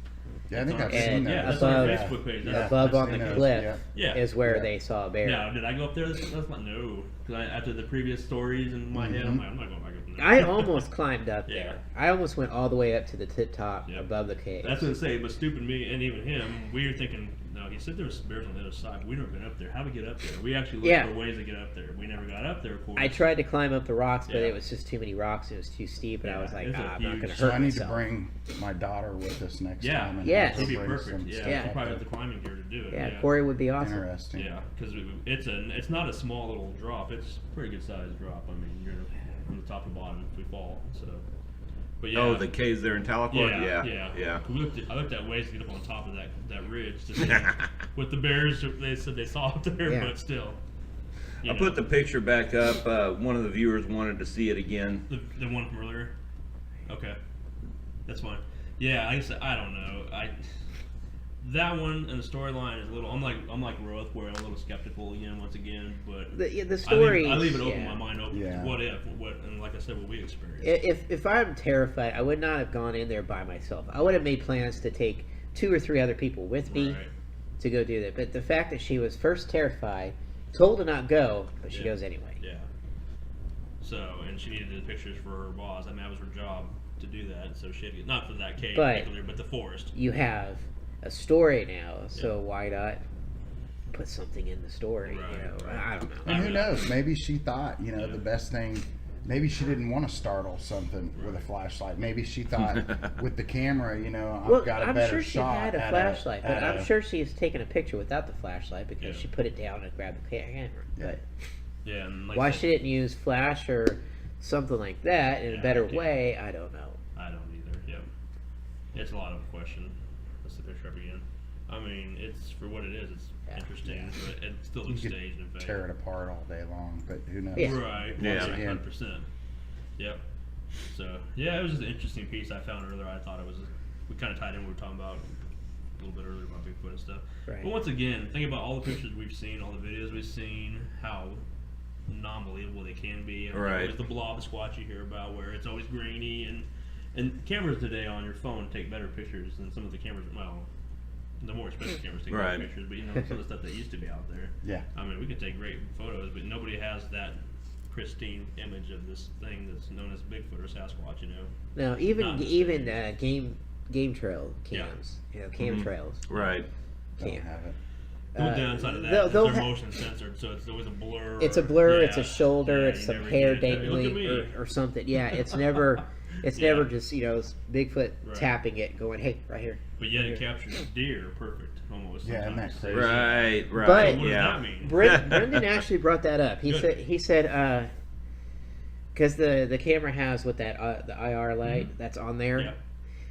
Yeah, I think I've And seen that. yeah, that's on our above- Facebook page. Yeah. That's, above I've on seen the those, cliff yeah. is where Yeah. they saw a bear. Now, did I go up there? That's not no. Because after the previous stories in my head, I'm like, I'm not going back up in there. I almost climbed up Yeah. there. I almost went all the way up to the tip top Yep. above the cave. That's what I say, but stupid me and even him, we were thinking, no, he said there was bears on the other side. We've never been up there. How do we get up there? We actually looked Yeah. for ways to get up there. We never got up there, of course. I tried to climb up the rocks, but Yeah. it was just too many rocks. It was too steep, and I Yeah, was like, it's a I'm not going to huge- So hurt I need myself. to bring my daughter with us next Yeah. time. And Yes. have her It'd be bring perfect. some Yeah, stuff you Yeah. up probably there. have the climbing gear to do it. Yeah, Corey would be awesome. Interesting. Yeah, because it's not a small little drop. It's a pretty good sized drop. I mean, you're from the top to bottom if we fall. So, but yeah. Oh, the caves there in Tahlequah? yeah. I looked at ways to get up on top of that ridge to see with the bears. They said they saw up there, Yeah. but still. you I know, put the picture back up. One of the viewers wanted to see it again. the one from earlier. Okay, that's fine. Yeah, I don't know. That one and the storyline is a little. I'm like Roth, where I'm a little skeptical again, once again. But The story. I leave it open, yeah. my mind open. Yeah. What if? And like I said, what we experienced. If I'm terrified, I would not have gone in there by myself. I would have made plans to take 2 or 3 other people with me Right. to go do that. But the fact that she was first terrified, told to not go, but she Yeah. goes anyway. Yeah. So, and she needed the pictures for her boss. I mean, that was her job to do that. So she had to get, not for that cave But- in particular, but the forest. You have a story now, so why not put something in the story? Right, you know, right. I don't know. And who mean, knows? Maybe she thought, Yeah. the best thing. Maybe she didn't want to startle something with a flashlight. Maybe she thought with the camera, I've Well, got a I'm better sure she shot. had a at flashlight, but at I'm sure she's taken a picture without the flashlight because Yeah. she put it down and grabbed the camera. Yeah. But Yeah. And like why I said, she didn't use flash or something like that in Yeah, a better I do. way, I don't know. I don't either. Yep. It's a lot of question. Let's the picture up again. I mean, it's for what it is. It's Yeah. interesting, but it still You looks could staged and fake. tear it apart all day long, but who knows? Yeah. Right. Yeah. 100%. Yep. So yeah, it was just an interesting piece I found earlier. I thought it was. We kind of tied in what we were talking about a little bit earlier about Bigfoot and stuff. Right. But once again, think about all the pictures we've seen, all the videos we've seen, how can be. And Right. There's the blob squat you hear about where it's always grainy, and cameras today on your phone take better pictures than some of the cameras. Well, the more expensive cameras take Right. better pictures, but some of the stuff that used to be out there. Yeah. I mean, we can take great photos, but nobody has that pristine image of this thing that's known as Bigfoot or Sasquatch. Now, Not even the even same. game trail Yeah. cams, cam trails. Right. Don't Can't. have it. The downside of that they'll- is they'll they're ha- motion censored, so it's always a blur. It's a blur. It's a Yeah. shoulder. Yeah, it's you some never hair get it. Hey, look at dangling me. or something. Yeah, it's never. It's Yeah. never just it's Bigfoot Right. tapping it, going, "Hey, right here." But yet it captures deer perfect, almost. Yeah, isn't sometimes. that crazy? Right. Right. But- So what does yeah. that mean? Brendan actually brought that up. He Good. said because the camera has with that the IR light that's on there, Yeah.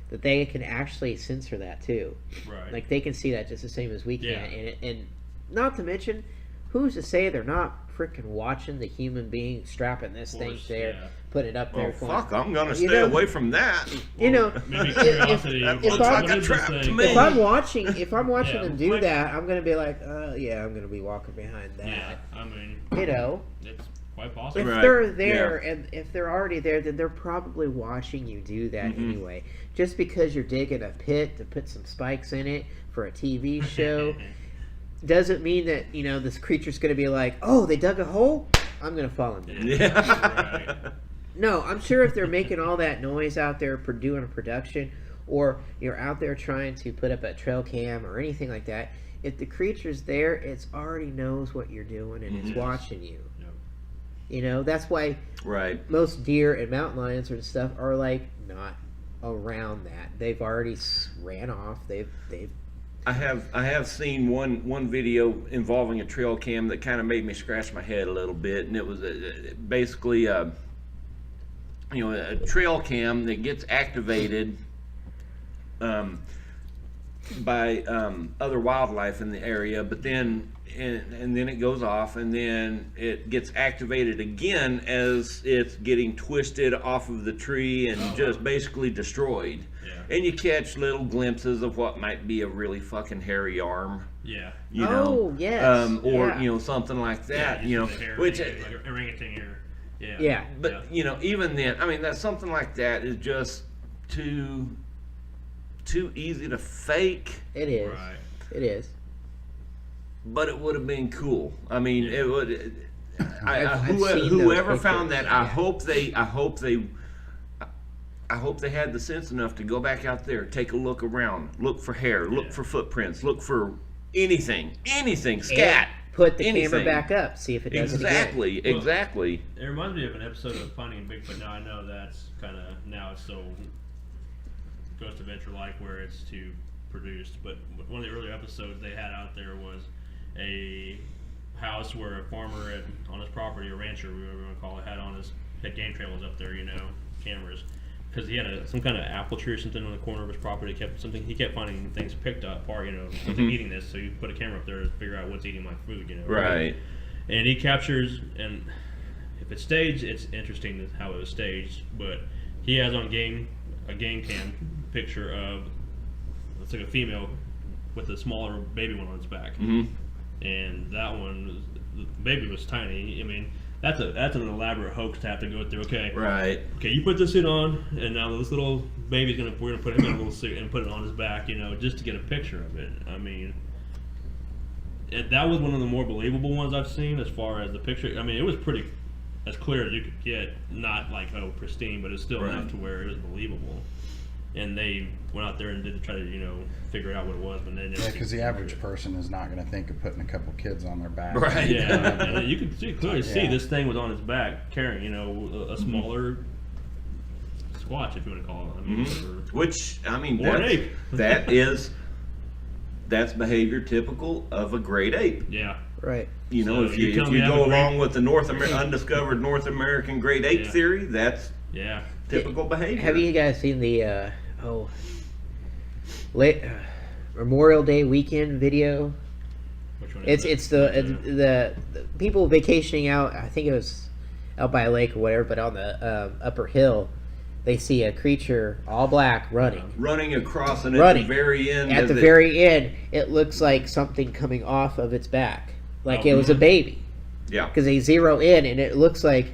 that they can actually censor that too. Right. Like they can see that just the same as we can, Yeah. and not to mention, who's to say they're not freaking watching the human being strapping this Of thing course, there, yeah. putting it up there. Oh, going, fuck! I'm gonna You stay know- away from that. You know, Maybe if- curiosity. That if looks I'm- like a trap to me. if I'm watching Yeah, them do like- that, I'm gonna be like, yeah, I'm gonna be walking behind that. Yeah, I mean, You know, it's quite if possible. Right. they're there and if they're already there, then they're probably watching you do that Mhm. anyway. Just because you're digging a pit to put some spikes in it for a TV show doesn't mean that this creature's going to be like, oh, they dug a hole, I'm going to fall in there. Yeah. Right. No, I'm sure if they're making all that noise out there doing a production, or you're out there trying to put up a trail cam or anything like that, if the creature's there, it's already knows what you're doing and it's Mhm. watching you. Yep. That's why Right. most deer and mountain lions and stuff are like not around that. They've already ran off. They've I have seen one video involving a trail cam that kind of made me scratch my head a little bit, and it was basically a trail cam that gets activated by other wildlife in the area, but then and then it goes off, and then it gets activated again as it's getting twisted off of the tree and just basically destroyed. Yeah. And you catch little glimpses of what might be a really fucking hairy arm, Yeah. you know, Oh, yes. or Yeah. something like that, Yeah, you just know, the hair which. thing, like a orangutan ear. Yeah. Yeah. But even then, I mean, that something like that is just too easy to fake. It is. Right. It is. But it would have been cool. I mean, Yeah. it would. I've seen those Whoever pictures, found that, yeah. I hope they had the sense enough to go back out there, take a look around, look for hair, look Yeah. for footprints, look for anything, And scat. put the camera anything. back up. See if it does it again. Exactly, Well, exactly. It reminds me of an episode of Finding Bigfoot. Now I know that's kind of now it's so Ghost Adventure like where it's too produced. But one of the earlier episodes they had out there was a house where a farmer on his property, a rancher, whatever you want to call it, had game trailers up there, cameras, because he had some kind of apple tree or something on the corner of his property. He kept finding things picked up, or what's it eating this? So you put a camera up there to figure out what's eating my food, Right. And he captures, and if it's staged, it's interesting how it was staged. But he has on a game cam picture of it's like a female with a smaller baby one on its back, hmm and that one, the baby was tiny. I mean, that's an elaborate hoax to have to go through. Okay, Right. okay, you put this suit on, and now this little baby's we're gonna put him in a little suit and put it on his back, just to get a picture of it. I mean, that was one of the more believable ones I've seen as far as the picture. I mean, it was pretty as clear as you could get, not like pristine, but it's still Right. enough to where it was believable. And they went out there and did try to figure out what it was, but they never. Yeah, because the average person is not going to think of putting a couple kids on their back. Right. Yeah, and you could clearly see Yeah. this thing was on his back carrying, a smaller squatch, if you want to call it. I mean, Which, I mean, Or an ape. that's behavior typical of a great ape. yeah. Right. You know, So if you you tell me I go have a great- along with the undiscovered North American great ape Yeah. theory, that's Yeah. typical behavior. Have you guys seen the late Memorial Day weekend video? Which one is It's it? the people vacationing out. I think it was out by a lake or whatever, but on the upper hill, they see a creature all black running. running across, and at Running. the very end, At as the it- very end, it looks like something coming off of its back, like Oh, it was a really? baby. Yeah. Because they zero in, and it looks like,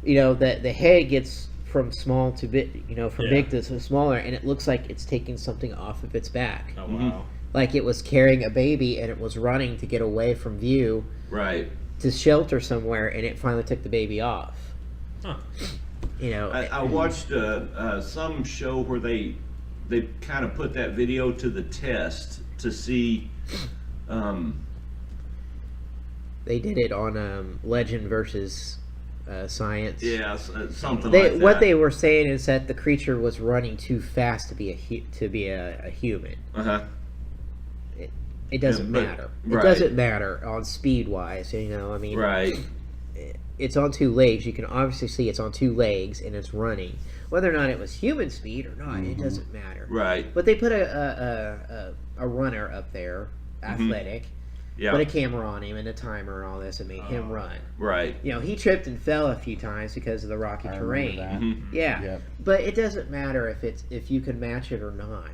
that the head gets from small to big, from Yeah. big to smaller, and it looks like it's taking something off of its back. Oh wow. Like it was carrying a baby, and it was running to get away from view Right. to shelter somewhere, and it finally took the baby off. Huh. I watched some show where they kind of put that video to the test to see. They did it on Legend versus Science. Yeah, something like that. What they were saying is that the creature was running too fast to be a human. Uh-huh. It doesn't but- matter. right. It doesn't matter on speed wise. I mean, Right. it's on two legs. You can obviously see it's on two legs and it's running. Whether or not it was human speed or not, it doesn't matter. Right. But they put a runner up there, athletic, Yeah. put a camera on him and a timer and all this, and made him run. Right. He tripped and fell a few times because of the rocky I terrain. remember that. Yeah, Yep. but it doesn't matter if you can match it or not.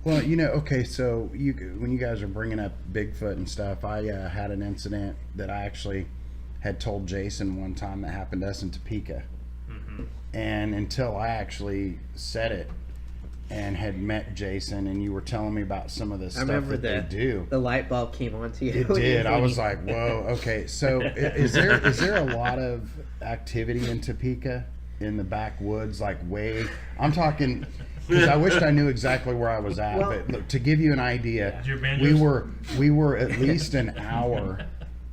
Well, okay, so when you guys are bringing up Bigfoot and stuff, I had an incident that I actually had told Jason one time that happened to us in Topeka. And until I actually said it and had met Jason and you were telling me about some of the stuff remember that they do. The light bulb came on to you. It did. I was like, whoa, okay. So is there a lot of activity in Topeka in the backwoods, like I'm talking, because I wished I knew exactly where I was at, Well- but look, to give you an idea, Your banjos? we were at least an hour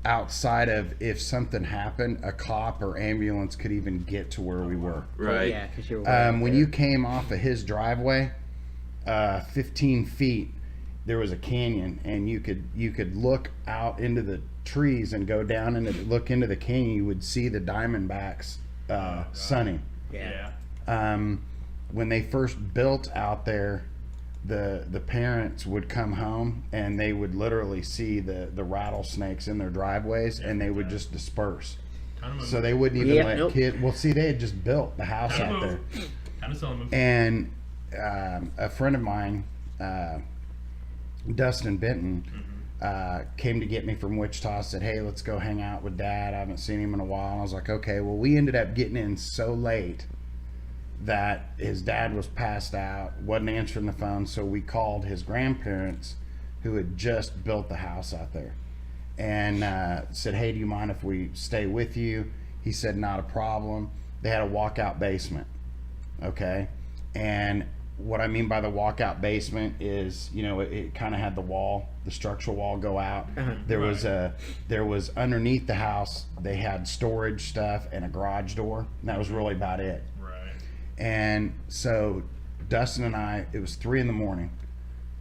outside of if something happened, a cop or ambulance could even get to where we were. Right. Yeah, because you're way up When there. you came off of his driveway, 15 feet, there was a canyon, and you could look out into the trees and go down and look into the canyon. You would see the Diamondbacks sunning. Yeah. When they first built out there, the parents would come home and they would literally see the rattlesnakes in their driveways, and they would just disperse. So they wouldn't even Yeah, let nope. kids. Well, see, they had just built the house out there. Kind of selling them. And a friend of mine, Dustin Benton, came to get me from Wichita, said, hey, let's go hang out with Dad. I haven't seen him in a while. And I was like, okay. Well, we ended up getting in so late that his dad was passed out, wasn't answering the phone. So we called his grandparents, who had just built the house out there, and said, hey, do you mind if we stay with you? He said, not a problem. They had a walkout basement. Okay. And what I mean by the walkout basement is, it kind of had the structural wall go out. There was underneath the house, they had storage stuff and a garage door. And that was really about it. Right. And so Dustin and I, it was 3 a.m,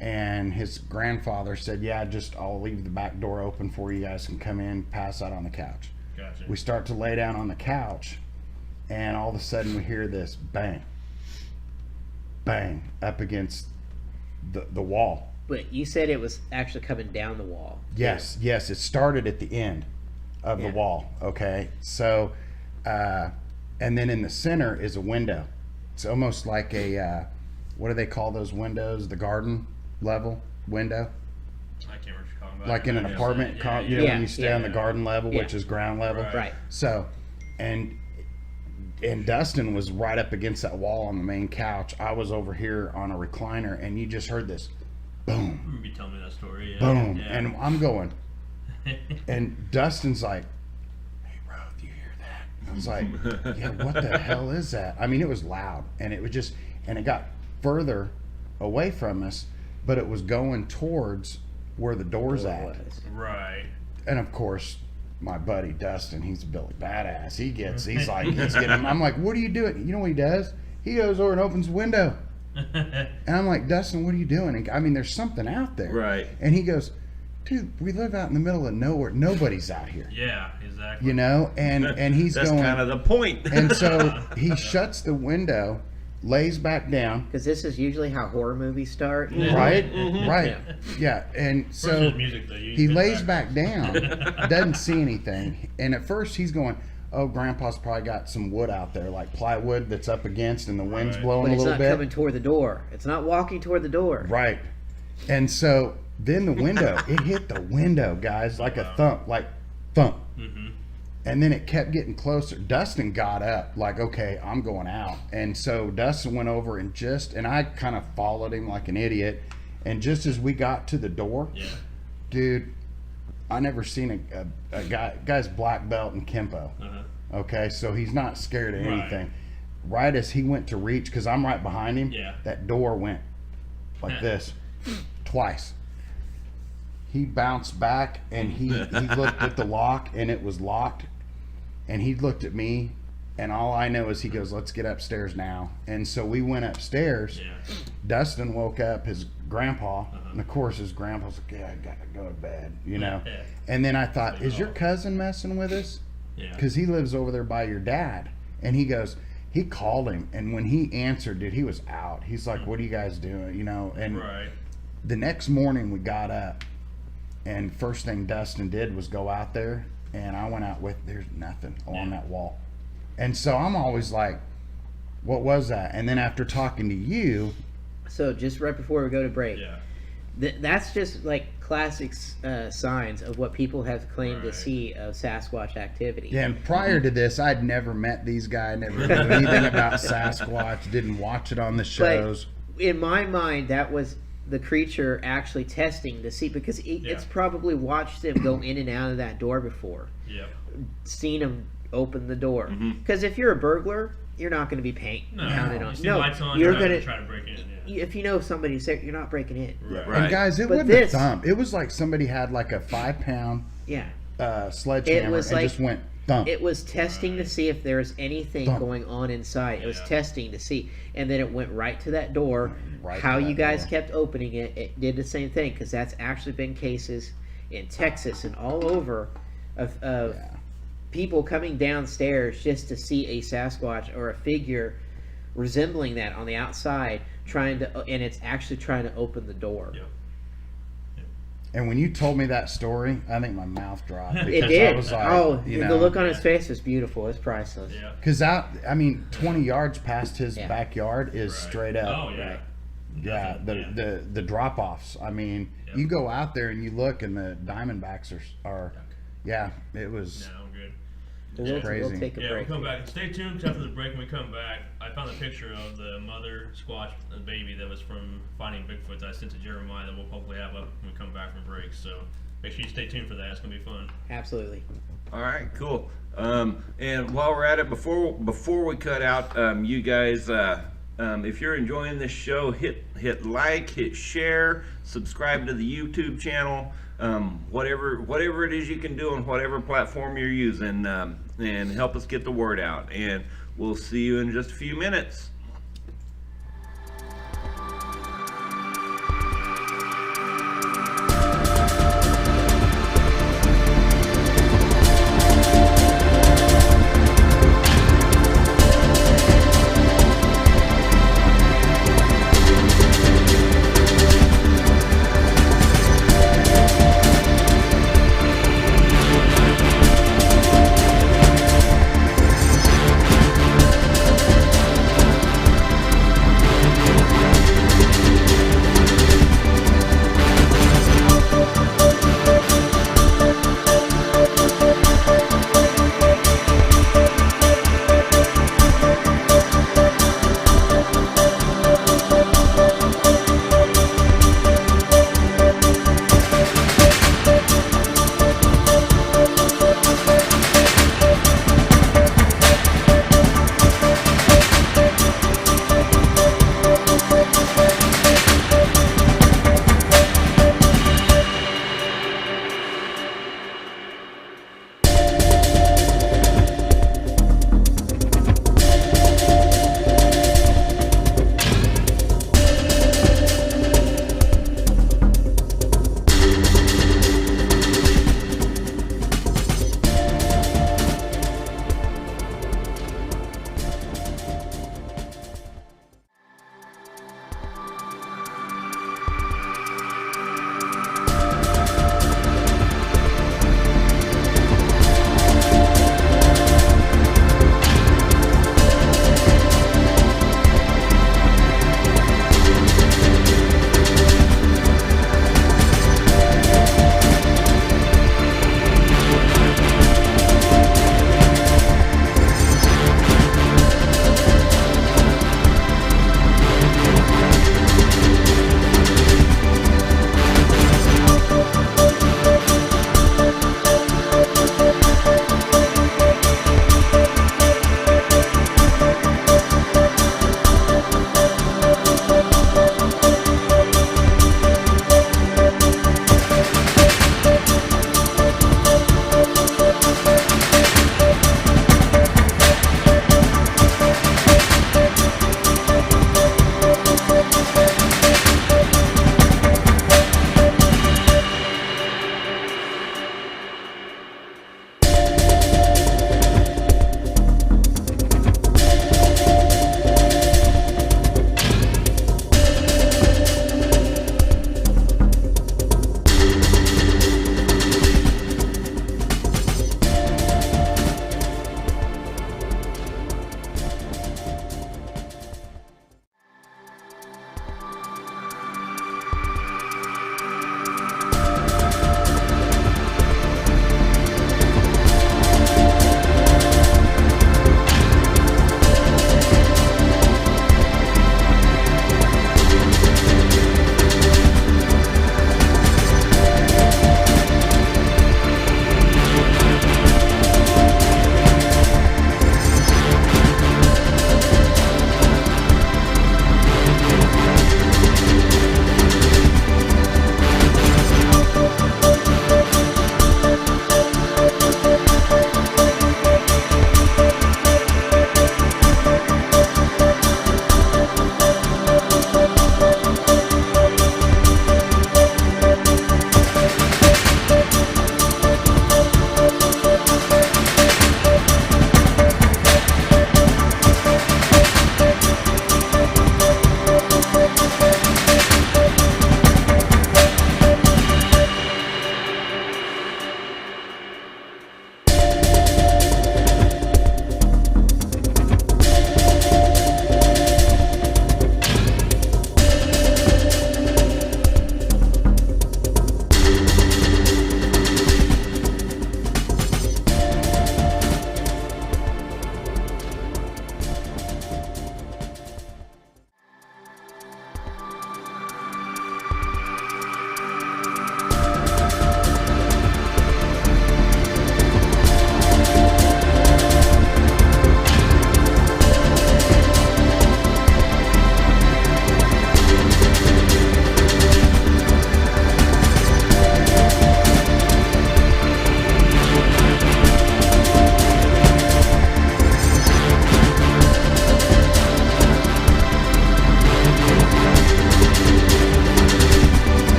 and his grandfather said, yeah, I'll leave the back door open for you guys can come in, pass out on the couch. Gotcha. We start to lay down on the couch, and all of a sudden we hear this bang, bang up against the wall. But you said it was actually coming down the wall. Yes, it started at the end of Yeah. the wall. Okay, so and then in the center is a window. It's almost like a what do they call those windows? The garden level window, I can't remember what you're talking about. like in an Yeah. apartment. Yeah, You know, yeah. when you stay on the Yeah. garden level, Yeah. which is ground level. Right. So, and Dustin was right up against that wall on the main couch. I was over here on a recliner, and you just heard this boom, You telling me that story. Yeah. boom, Yeah. and I'm going. And Dustin's like, hey, bro, do you hear that? I was like, yeah, what the hell is that? I mean, it was loud, and it was just, and it got further away from us, but it was going towards where the door's It at. was. Right. And of course, my buddy Dustin, he's a Billy Badass. He's getting, I'm like, what are you doing? You know what he does? He goes over and opens the window. And I'm like, Dustin, what are you doing? And, I mean, there's something out there. Right. And he goes, dude, we live out in the middle of nowhere. Nobody's out here. Yeah, exactly. You know? And he's That's going, kind of the point. and so he shuts the window, lays back down, Because this is usually how horror movies start. Yeah. right? Mm-hmm. Right. Yeah. And Versus so music, though. You he get lays back down, doesn't see anything. And at first he's going, oh, Grandpa's probably got some wood out there, like plywood that's up against and the wind's Right. blowing But a it's little not bit. coming toward the door. It's not walking toward the door. Right. And so then the window, it hit the window, guys, like a thump, like thump. Mm-hmm. And then it kept getting closer. Dustin got up, like, okay, I'm going out. And so Dustin went over and I kind of followed him like an idiot. And just as we got to the door, Yeah. dude, I never seen a guy's black belt in Kempo. Uh-huh. Okay, so he's not scared of Right. anything. Right as he went to reach, because I'm right behind him, Yeah. that door went like this twice. He bounced back and he looked at the lock and it was locked. And he looked at me, and all I know is he goes, "Let's get upstairs now." And so we went upstairs. Yeah. Dustin woke up his grandpa, and of course his grandpa's like, "Yeah, I gotta go to bed," you know. Yeah. And then I thought, "Is your cousin messing with us?" Yeah. Because he lives over there by your dad. And he goes, he called him, and when he answered, dude, he was out. He's like, "What are you guys doing?" You know. And Right. the next morning we got up, and first thing Dustin did was go out there, and I went out with, there's nothing along that wall. And so I'm always like, what was that? And then after talking to you, So just right before we go to break, Yeah. that's just like classic signs of what people have claimed to Right. see of Sasquatch activity. yeah, and prior to this, I'd never met these guys, never knew anything about Sasquatch, didn't watch it on the shows. In my mind, that was the creature actually testing to see, because it's probably watched them go in and out of that door before, Yeah. seen them open the door. Because if you're a burglar, you're not going to be No. counted You on. see No, lights on, you're not going try to break in. Yeah. If you know somebody's there, you're not breaking in. Right. And guys, it But wasn't this- a thump. It was like somebody had like a 5-pound Yeah. sledgehammer It was and like- just went thump. It was testing to see if there was anything Thump. going on inside. It was Yeah. testing to see, and then it went right to that door. Right How to you that guys door. kept opening it, it did the same thing, because that's actually been cases in Texas and all over of Yeah. people coming downstairs just to see a Sasquatch or a figure resembling that on the outside, and it's actually trying to open the door. Yeah. And when you told me that story, I think my mouth dropped. It because did. I was like, Oh, you the know, look on his face was beautiful. It's priceless. Yeah. because I mean, 20 yards past his Yeah. backyard is Right. straight up. Oh yeah. Right. Yeah, Nothing, the drop offs. I mean, Yep. you go out there and you look, and the Diamondbacks are yeah, it was. No, I'm good. We'll crazy. take a Yeah, break. we'll come back. Stay tuned 'cause after the break when we come back. I found a picture of the mother squatch baby that was from Finding Bigfoot that I sent to Jeremiah that we'll hopefully have up when we come back from break. So make sure you stay tuned for that. It's going to be fun. Absolutely. All right, cool. And while we're at it, before we cut out, you guys, if you're enjoying this show, hit like, hit share, subscribe to the YouTube channel, whatever it is you can do on whatever platform you're using, and help us get the word out. And we'll see you in just a few minutes.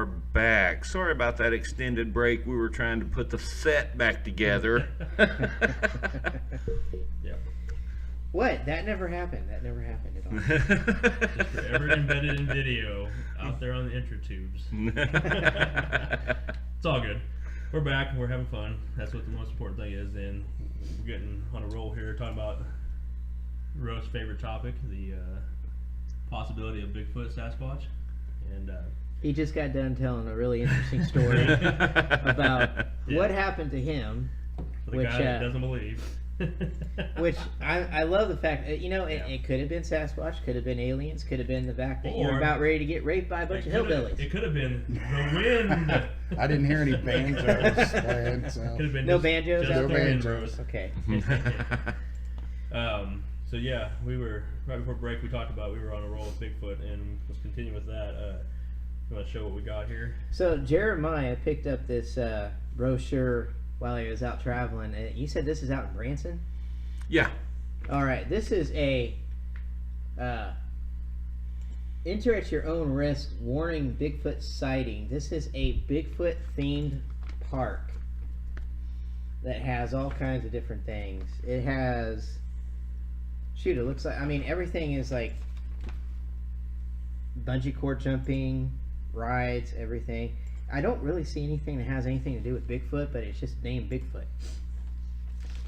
are back. Sorry about that extended break. We were trying to put the set back together. Yeah. What? That never happened. That never happened at all. Forever embedded in video out there on the intratubes. It's all good. We're back and we're having fun. That's what the most important thing is. And we're getting on a roll here, talking about Rose's favorite topic, the possibility of Bigfoot, Sasquatch, and He just got done telling a really interesting story about what happened to him, for the which guy that doesn't believe. which I love the fact that, it could have been Sasquatch, could have been aliens, could have been the fact that you're Or- about ready to get raped by a bunch of hillbillies. It could have been the wind. I didn't hear any banjos playing, so. Could have been No just- banjos just out the there? wind, No Rose. Okay. So yeah, we were right before break. We talked about we were on a roll with Bigfoot, and let's continue with that. You want to show what we got here? So Jeremiah picked up this brochure while he was out traveling. You said this is out in Branson? Yeah. All right, this is a enter at your own risk warning Bigfoot sighting. This is a Bigfoot themed park that has all kinds of different things. It has, shoot, it looks like, everything is like bungee cord jumping, rides, everything. I don't really see anything that has anything to do with Bigfoot, but it's just named Bigfoot.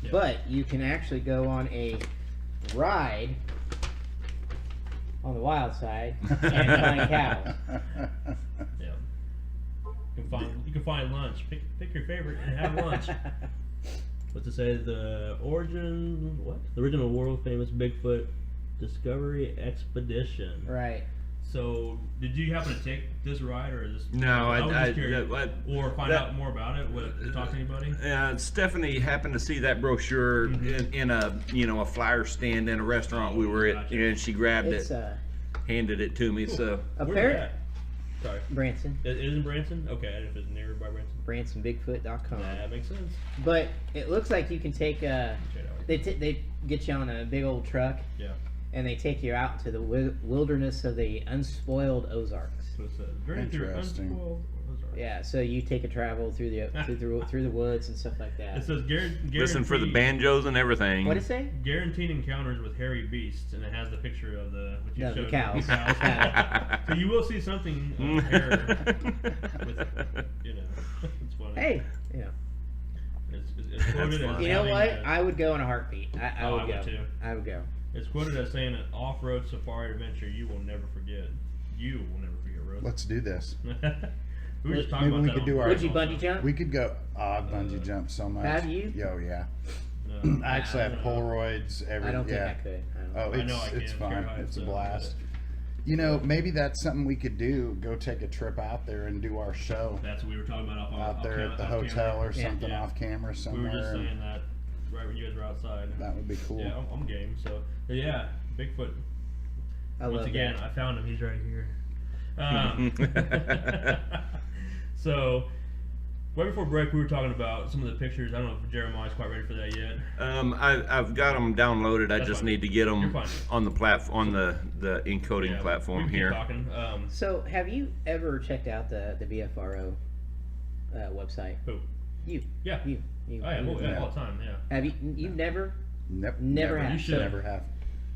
Yeah. But you can actually go on a ride on the wild side and find cows. Yeah. You can find lunch. Pick your favorite and have lunch. What's it say? The original world famous Bigfoot Discovery Expedition. Right. So, did you happen to take this ride, or is this? No, was I just curious. Or find that- out more about it. Talk to anybody? Stephanie happened to see that brochure in a a flyer stand in a restaurant we were at, Gotcha. and she grabbed It's it, handed it to me. So Where's it apparent at? Sorry. Branson. It is in Branson? Okay, I didn't know if it's nearby Branson. BransonBigfoot.com. That makes sense. But it looks like you can take Check it out. they get you on a big old truck Yeah. and they take you out to the wilderness of the unspoiled Ozarks. So it's journey through Interesting. unspoiled Ozarks. Yeah, so you take a travel through the woods and stuff like that. It says listen for the banjos and everything. What did it say? Guaranteed encounters with hairy beasts, and it has the picture of what you No, the showed. cows. So you will see something of hair with, it's funny. Hey, It's quoted as you know having what? a- I would go in a heartbeat. I Oh, would I go. would too. I would go. It's quoted as saying an off-road safari adventure you will never forget. You will never forget, Rose. Let's do this. We were just talking Maybe about we that could on do our- Would you also. bungee jump? We could go. I've bungee jumped so much. Have you? Yo, yeah. No. I actually have no. Polaroids. I don't think yeah. I could. Oh, I know it's I it's can. fun. Carry It's a heights, blast. but Maybe that's something we could do. Go take a trip out there and do our show That's what we were talking about out there at the hotel or something Yeah. off camera We somewhere. were just saying that right when you guys were outside. That would be cool. Yeah, I'm game. So, but yeah, Bigfoot. I Once love again, that. I found him. He's right here. So, right before break, we were talking about some of the pictures. I don't know if Jeremiah's quite ready for that yet. I've got them downloaded. I That's just fine. need to get You're them fine. on the platform, on the encoding Yeah, platform we can here. Keep talking. So, have you ever checked out the BFRO website? Who? You. Yeah. You. I am. Yeah. All the time. Yeah. Have you? You've never? Never Never have. You should. Never have.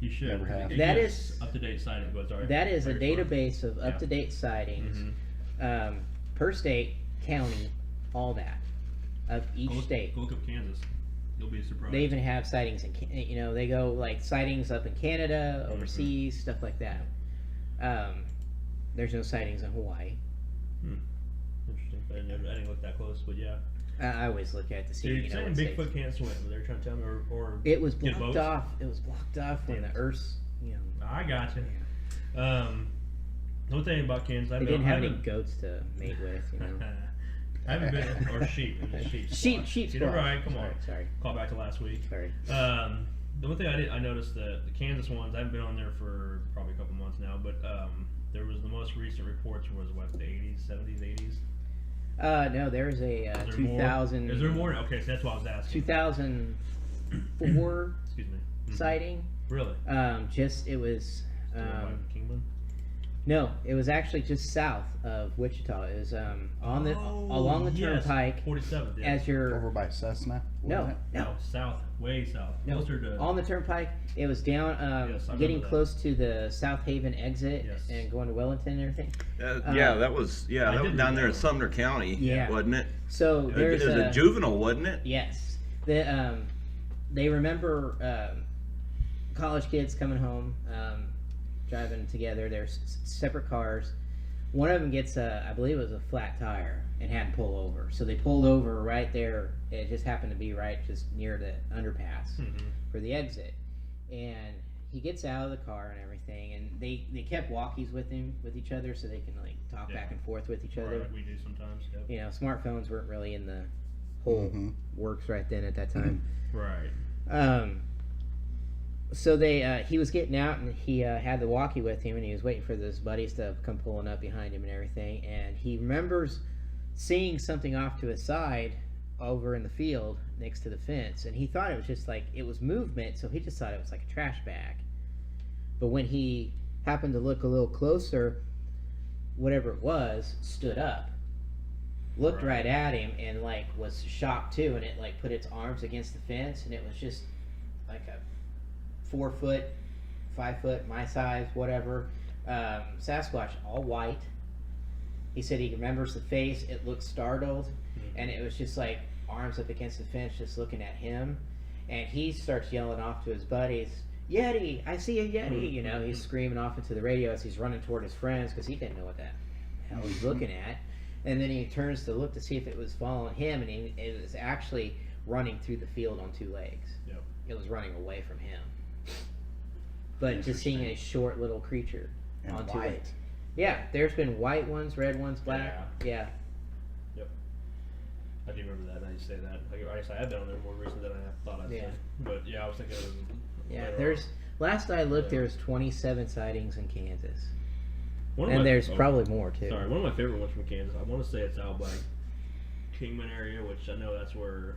You should. Never have. It That gets is- up-to-date sightings. But sorry. That is a Very fun. database of Yeah. up-to-date sightings, Mhm. per state, county, all that, of each Go look, state. Go look up Kansas. You'll be surprised. They even have sightings in, they go like sightings up in Canada, overseas, stuff like that. There's no sightings in Hawaii. Interesting. I didn't look that close, but yeah. I always look at to see, You're saying what Bigfoot states. can't swim. They're trying to tell me, or It was get blocked boats? off. It was blocked off when Damn the it. Earth's, I got you. Don't tell me about Kansas. they didn't have any goats to mate with, I haven't been, or sheep. It was sheep. Sheep Get it squash. right. Come on. Sorry. Call back to last week. Sorry. The one thing I noticed that the Kansas ones, I haven't been on there for probably a couple months now, but there was the most recent reports was what, the 80s, 70s, 80s. No, there's a Is there 2000. more? Is there more? Okay, so that's what I was asking. 2004 Excuse me. Mhm. sighting. Really? Just it was. Kingman. No, it was actually just south of Wichita. It was on the along the turnpike 47th. Yeah. as you're Over by Cessna? wasn't it? no, south, way south, No, closer to. on the turnpike. It was down, Yes, I getting remember that. close to the South Haven exit Yes. and going to Wellington and everything. Yeah, that was I that was did down do there in that. Sumner County, Yeah. wasn't it? So It there's was a juvenile, wasn't it? yes, they remember college kids coming home, driving together. There's separate cars. One of them gets I believe it was a flat tire and had to pull over. So they pulled over right there. It just happened to be right just near the underpass for the exit. And he gets out of the car and everything. And they kept walkies with each other so they can like talk back and forth with each other. Right, we do sometimes. Yep. You know, smartphones weren't really in the whole works right then at that time. Right. So he was getting out and he had the walkie with him and he was waiting for his buddies to come pulling up behind him and everything, and he remembers seeing something off to his side over in the field next to the fence, and he thought it was just like it was movement, so he just thought it was like a trash bag. But when he happened to look a little closer, whatever it was stood up, looked right at him, and like was shocked too, and it like put its arms against the fence, and it was just like a 4 foot, 5 foot, my size, whatever, Sasquatch, all white. He said he remembers the face. It looked startled, and it was just like arms up against the fence, just looking at him. And he starts yelling off to his buddies, "Yeti! I see a Yeti!" You know, he's screaming off into the radio as he's running toward his friends because he didn't know what the hell he's looking at. And then he turns to look to see if it was following him, and it was actually running through the field on 2 legs. Yep. It was running away from him. But just seeing a short little creature And on 2 white. legs. Yeah, there's been white ones, red ones, black. Yeah. I do remember that. Now you say that. Like, I guess I have been on there more recent than I thought I'd Yeah. say. But yeah, I was thinking it was. Yeah, later there's last I looked, Yeah. there's 27 sightings in Kansas, on. and there's probably more too. Sorry, one of my favorite ones from Kansas. I want to say it's out by Kingman area, which I know that's where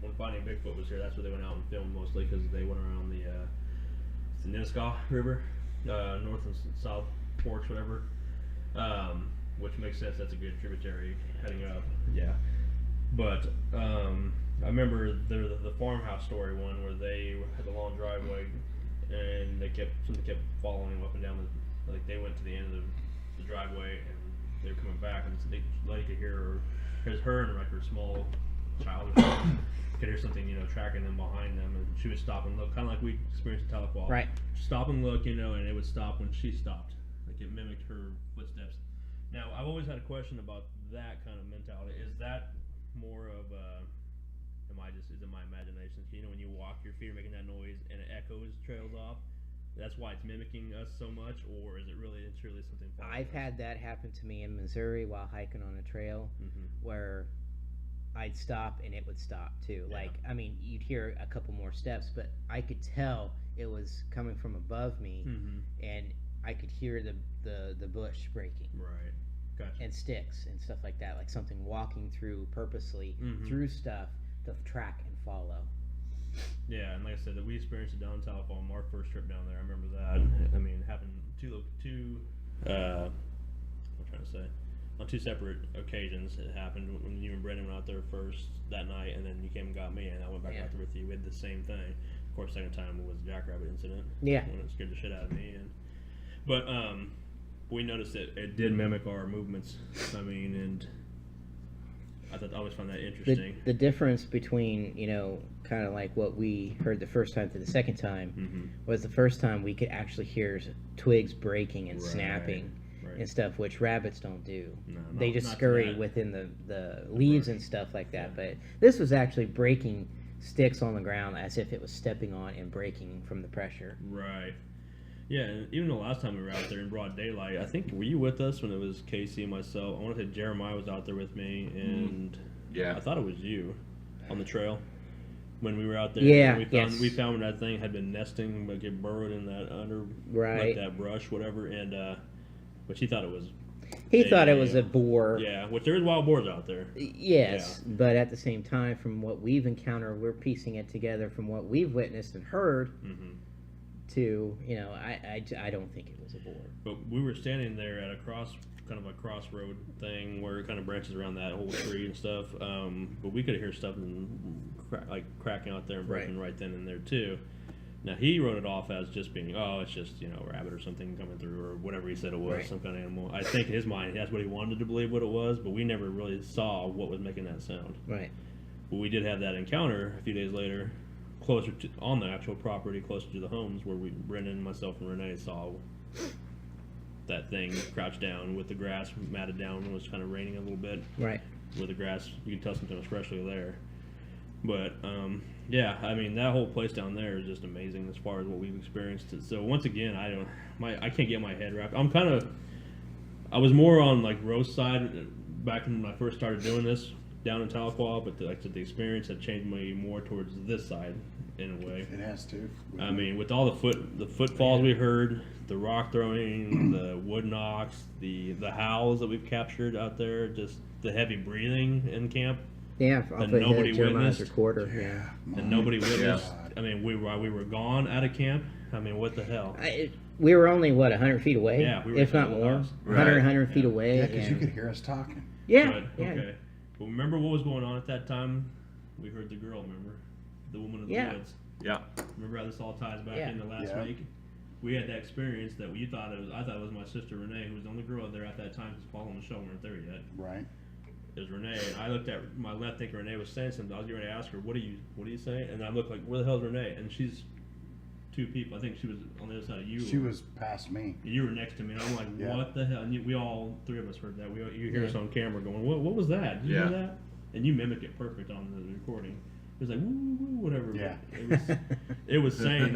when Finding Bigfoot was here. That's where they went out and filmed mostly because they went around the Nenaskaw River, north and south forks, whatever. Which makes sense. That's a good tributary heading up. Yeah. But I remember the farmhouse story one where they had the long driveway and somebody kept following them up and down like they went to the end of the driveway and they were coming back and they could hear her and like her small child or something could hear something, you know, tracking them behind them, and she would stop and look, kind of like we experienced in Tahlequah. Right. Stop and look, you know, and it would stop when she stopped. Like it mimicked her footsteps. Now, I've always had a question about that kind of mentality. Is that more of is it my imagination? You know, when you walk, your feet are making that noise and it echoes, trails off. That's why it's mimicking us so much, or is it really and truly something? I've had that happen to me in Missouri while hiking on a trail, where I'd stop and it would stop too. Yeah. Like, I mean, you'd hear a couple more steps, but I could tell it was coming from above me, and I could hear the bush breaking. Right. Gotcha. And sticks and stuff like that, like something walking through purposely through stuff to track and follow. Yeah, and like I said, that we experienced it down in Tahlequah on our first trip down there. I remember that. I mean, it happened on 2 separate occasions. It happened when you and Brendan went out there first that night, and then you came and got me, and I went back out there with you. We had the same thing. Of course, second time was the jackrabbit incident. Yeah. When it scared the shit out of me, but we noticed that it did mimic our movements. I mean, and I always found that interesting. The difference between, you know, kind of like what we heard the first time to the second time was the first time we could actually hear twigs breaking and snapping and stuff, which rabbits don't do. No, they just not scurry that. within the leaves and stuff like that. But this was actually breaking sticks on the ground as if it was stepping on and breaking from the pressure. Right. Yeah, and even the last time we were out there in broad daylight, I think, were you with us when it was Casey and myself? I want to say Jeremiah was out there with me, and I thought it was you on the trail when we were out there. Yeah, we found that thing had been nesting, like it burrowed in that like that brush, whatever, and which he thought it was. He thought it was a boar. Yeah, which there's wild boars out there. Yes, but at the same time, from what we've encountered, we're piecing it together from what we've witnessed and heard. to, you know, I don't think it was a boar. But we were standing there at kind of a crossroad thing where it kind of branches around that whole tree and stuff. But we could hear stuff cracking out there and breaking right then and there too. Now he wrote it off as just being, oh, it's just, you know, a rabbit or something coming through or whatever he said it was, some kind of animal. I think in his mind that's what he wanted to believe what it was, but we never really saw what was making that sound. Right. But we did have that encounter a few days later, closer to on the actual property, closer to the homes, where Brendan, myself, and Renee saw that thing crouched down with the grass matted down and it was kind of raining a little bit. Right. Where the grass, you can tell something was freshly there. But yeah, I mean that whole place down there is just amazing as far as what we've experienced. So once again, I can't get my head wrapped. I was more on like Rose's side back when I first started doing this down in Tahlequah, but the experience had changed me more towards this side in a way. It has to. I mean, with all the footfalls we heard, the rock throwing, the wood knocks, the howls that we've captured out there, just the heavy breathing in camp. Yeah, that nobody Jeremiah's witnessed. recorder. Yeah. And nobody witnessed. I mean, while we were gone out of camp, I mean, what the hell? We were only, 100 feet away? Yeah, we were if not so more. close. 100 feet away. Yeah, because you could hear us talking. Yeah. Good. Yeah. Okay. But remember what was going on at that time? We heard the girl, remember? The woman in the woods. Yeah. Remember how this all ties back Yeah. into last week? We had that experience that I thought it was my sister Renee, who was the only girl there at that time because Paul and Michelle weren't there yet. Right. It was Renee, and I looked at my left thinking Renee was saying something. I was going to ask her, what are you saying? And I looked like, where the hell is Renee? And she's two people. I think she was on the other side of you. She was past me. You were next to me, and I'm like, Yeah. what the hell? And we all three of us heard that. You hear us on camera going, what was that? Did you hear that? And you mimic it perfect on the recording. It was like, woo, woo, woo, whatever. Yeah. It was saying,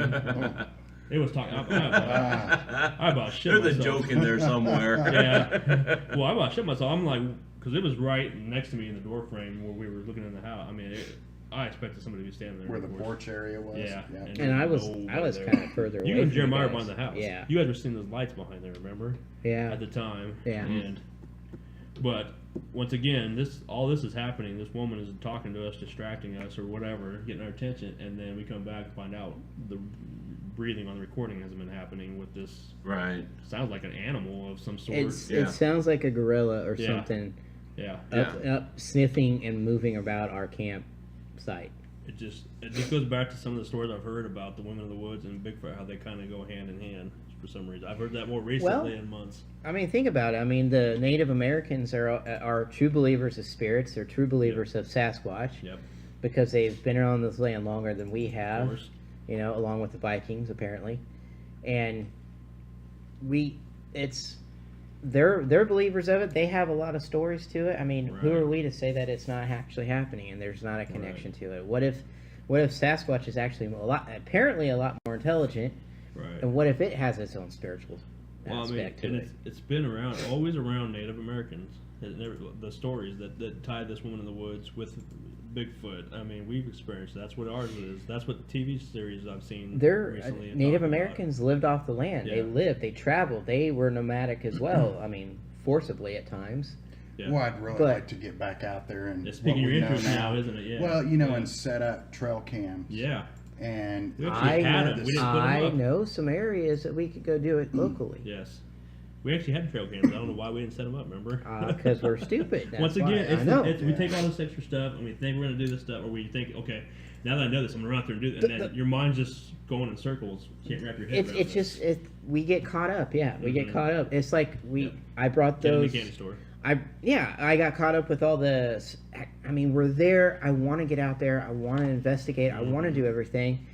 it was talking. I about shit There's a myself. joke in there somewhere. Yeah. Well, I about shit myself. I'm like, because it was right next to me in the door frame where we were looking in the house. I mean, I expected somebody to be standing there. Where the of course. porch area was. Yeah. And I was there. kind of further away. You and from Jeremiah were guys. behind the house. Yeah. You guys were seeing those lights behind there, remember? Yeah. At the time. Yeah. But once again, all this is happening. This woman is talking to us, distracting us, or whatever, getting our attention, and then we come back and find out the breathing on the recording hasn't been happening with this. Right. Sounds like an animal of some sort. It sounds like a gorilla or something. Yeah. Up sniffing and moving about our campsite. It just goes back to some of the stories I've heard about the women of the woods and Bigfoot, how they kind of go hand in hand for some reason. I've heard that more recently in months. I mean, think about it. I mean, the Native Americans are true believers of spirits. They're true believers of Sasquatch. Yep. Because they've been around this land longer than we have. Of course. You know, along with the Vikings, apparently. And they're believers of it. They have a lot of stories to it. I mean, who are we to say that it's not actually happening and there's not a connection to it? What if Sasquatch is actually apparently a lot more intelligent? Right. And what if it has its own spiritual Well, I mean, aspect and to it? it's been always around Native Americans. The stories that tied this woman in the woods with Bigfoot. I mean, we've experienced. That's what ours is. That's what the TV series I've seen recently. Native Americans lived off the land. Yeah. They lived. They traveled. They were nomadic as well. I mean, forcibly at times. Yeah. Well, I'd really like to get back out there and It's speaking your interest now, isn't it? Yeah. Well, you know, and set up trail cams. Yeah. And We actually had them. We didn't put them I up. know some areas that we could go do it locally. Yes. We actually had trail cams. I don't know why we didn't set them up. Remember? Because we're stupid. That's Once again, why. I know. we take all this extra stuff and we think we're going to do this stuff, or we think, okay, now that I know this, I'm going to run out there and do this, and then your mind's just going in circles. You can't wrap your head around It's this. just we get caught up. Yeah, we get caught up. It's like I brought Get in the those. candy store. I got caught up with all the. I mean, we're there. I want to get out there. I want to investigate. I want to do everything.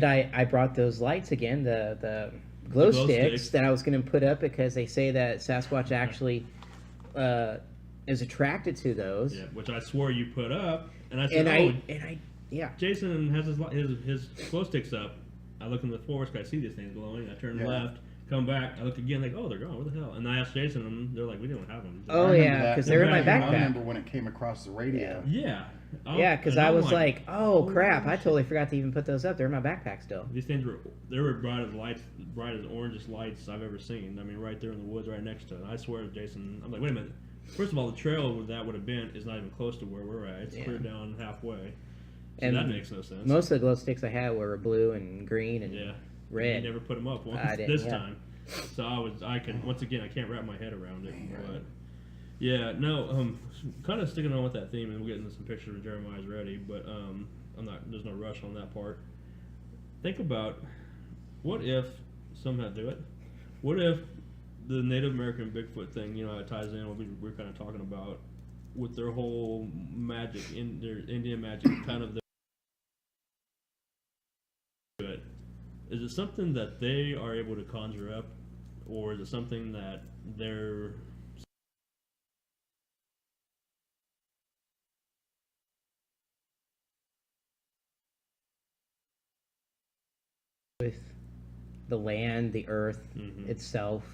I brought those lights again, the glow sticks that I was going to put up because they say that Sasquatch actually is attracted to those. Yeah, which I swore you put up, and I said, yeah. Jason has his glow sticks up. I look in the forest, I see these things glowing. I turn left, come back, I look again, like, oh, they're gone. Where the hell? And I asked Jason, and they're like, we don't have them. Oh yeah, because they're in my I backpack. remember when it came across the radio. Yeah. Yeah, because And I I'm was like, oh crap, shit. I totally forgot to even put those up. They're in my backpack still. These things were bright as orangest lights I've ever seen. I mean, right there in the woods, right next to it. I swear, Jason, I'm like, wait a minute. First of all, the trail where that would have been is not even close to where we're at. It's clear down halfway. So And that makes no sense. Most of the glow sticks I had were blue and green and Red. They never put them up once I didn't, this yeah. time. So I can't wrap my head around it. But yeah, no, kind of sticking on with that theme, and we'll get into some pictures when Jeremiah's ready. But there's no rush on that part. Think about, what if somehow do it? What if the Native American Bigfoot thing, it ties in what we're kind of talking about with their whole magic, their Indian magic, kind of. Is it something that they are able to conjure up, or is it something that they're with the land, the earth Mhm. itself?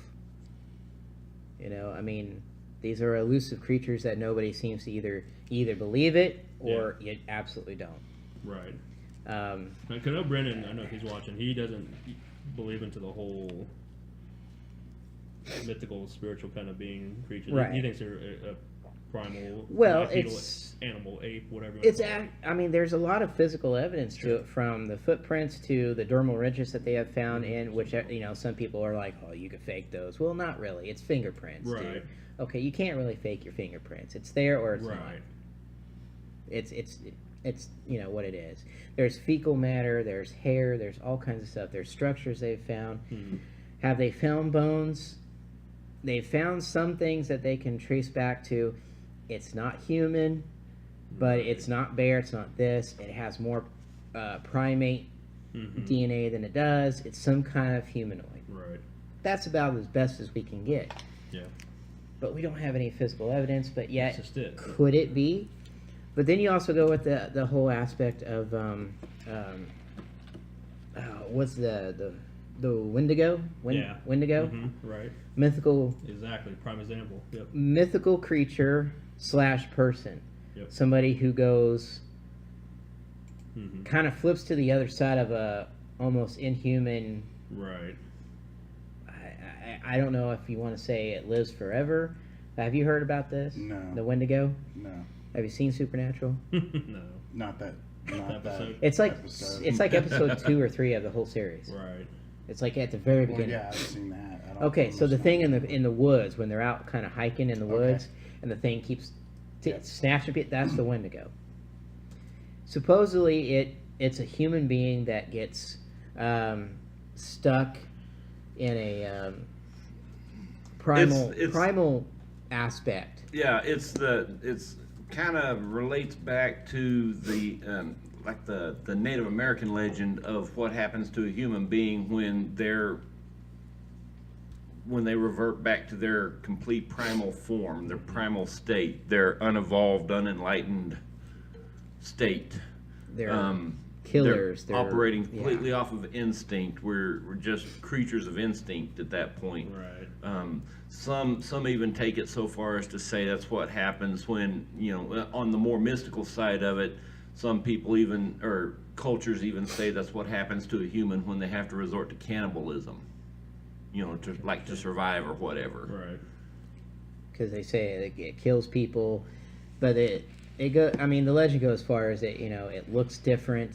I mean, these are elusive creatures that nobody seems to either believe it or you absolutely don't. right? Um, I know Brendan. I know if he's watching. He doesn't believe into the whole mythical, spiritual kind of being creatures. Right. He thinks they're a primal, Well, bipedal it's- animal, ape, whatever. you It's, wanna call it. I mean, there's a lot of physical evidence to it, from the footprints to the dermal ridges that they have found in, which, some people are like, oh, you could fake those. Well, not really. It's fingerprints, Right. dude. Okay, you can't really fake your fingerprints. It's there or it's not. Right. It's what it is. There's fecal matter, there's hair, there's all kinds of stuff. There's structures they've found. Mhm. Have they found bones? They've found some things that they can trace back to. It's not human, but it's not bear, it's not this. It has more primate Mhm. DNA than it does. It's some kind of humanoid. Right. That's about as best as we can get. Yeah. But we don't have any physical evidence, but yet That's just it. could it be? But then you also go with the whole aspect of what's the Wendigo? Yeah. Wendigo? Mhm. Right. Mythical Exactly. Prime example. Yep. mythical creature / person. Yep. Somebody who goes Mhm. kind of flips to the other side of a almost inhuman. Right. I don't know if you want to say it lives forever. Have you heard about this? No. The Wendigo. No, Have you seen Supernatural? No. not that. Not that. Episode. It's like episode. it's like episode 2 or 3 of the whole series. Right. It's like at the very Well, beginning. yeah, I've seen that. I don't Okay, so the understand thing that. in the woods when they're out kind of hiking in the Okay. woods, and the thing keeps Yeah. snatching it. That's the Wendigo. Supposedly, it's a human being that gets stuck in a It's- primal aspect. Yeah, it's kind of relates back to the like the Native American legend of what happens to a human being when they revert back to their complete primal form, their primal state, their unevolved, unenlightened state. They're killers. They're They're operating yeah. completely off of instinct. We're just creatures of instinct at that point. Right. Some even take it so far as to say that's what happens when, on the more mystical side of it, some people or cultures even say that's what happens to a human when they have to resort to cannibalism, to survive or whatever. Right. Because they say it kills people, but it go. I mean, the legend goes as far as it looks different.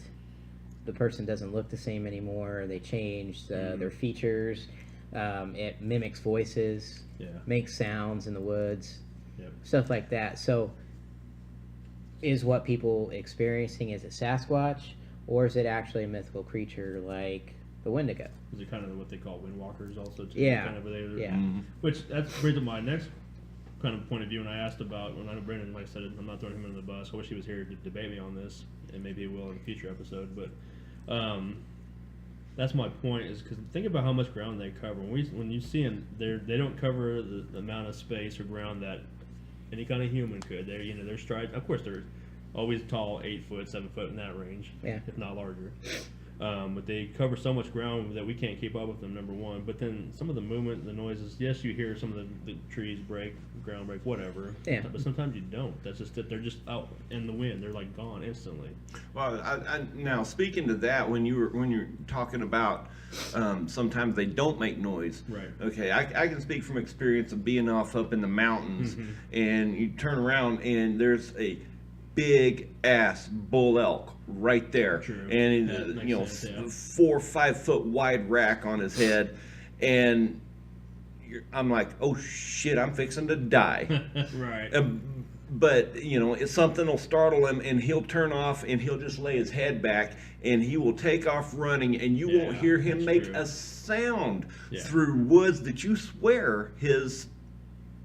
The person doesn't look the same anymore. They changed their features. It mimics voices, Yeah. makes sounds in the woods, Yep. stuff like that. So, is what people experiencing, is it Sasquatch, or is it actually a mythical creature like the Wendigo? Is it kind of what they call windwalkers also too? Yeah. Kind of Yeah. Mhm. Which that brings up my next kind of point of view when I asked about, when I know Brendan, like I said, I'm not throwing him under the bus. I wish he was here to debate me on this, and maybe he will in a future episode. But that's my point, is because think about how much ground they cover. When you see them, they don't cover the amount of space or ground that any kind of human could. Their strides, of course, they're always tall, 8 foot, 7 foot in that range, Yeah. if not larger. But they cover so much ground that we can't keep up with them, number one. But then some of the movement, the noises, yes, you hear some of the trees break, ground break, whatever. Yeah. But sometimes you don't. That's just that they're just out in the wind. They're like gone instantly. Well, now speaking to that, when you're talking about sometimes they don't make noise. Right. Okay, I can speak from experience of being up in the mountains, Mm-hmm. and you turn around and there's a big ass bull elk right there, True. and That makes you know, sense, 4 or 5 foot wide rack on his head, and I'm like, oh shit, I'm fixing to die. Right. But you know, something will startle him, and he'll turn off, and he'll just lay his head back, and he will take off running, and you won't Yeah, hear him that's make true. a sound Yeah. through woods that you swear his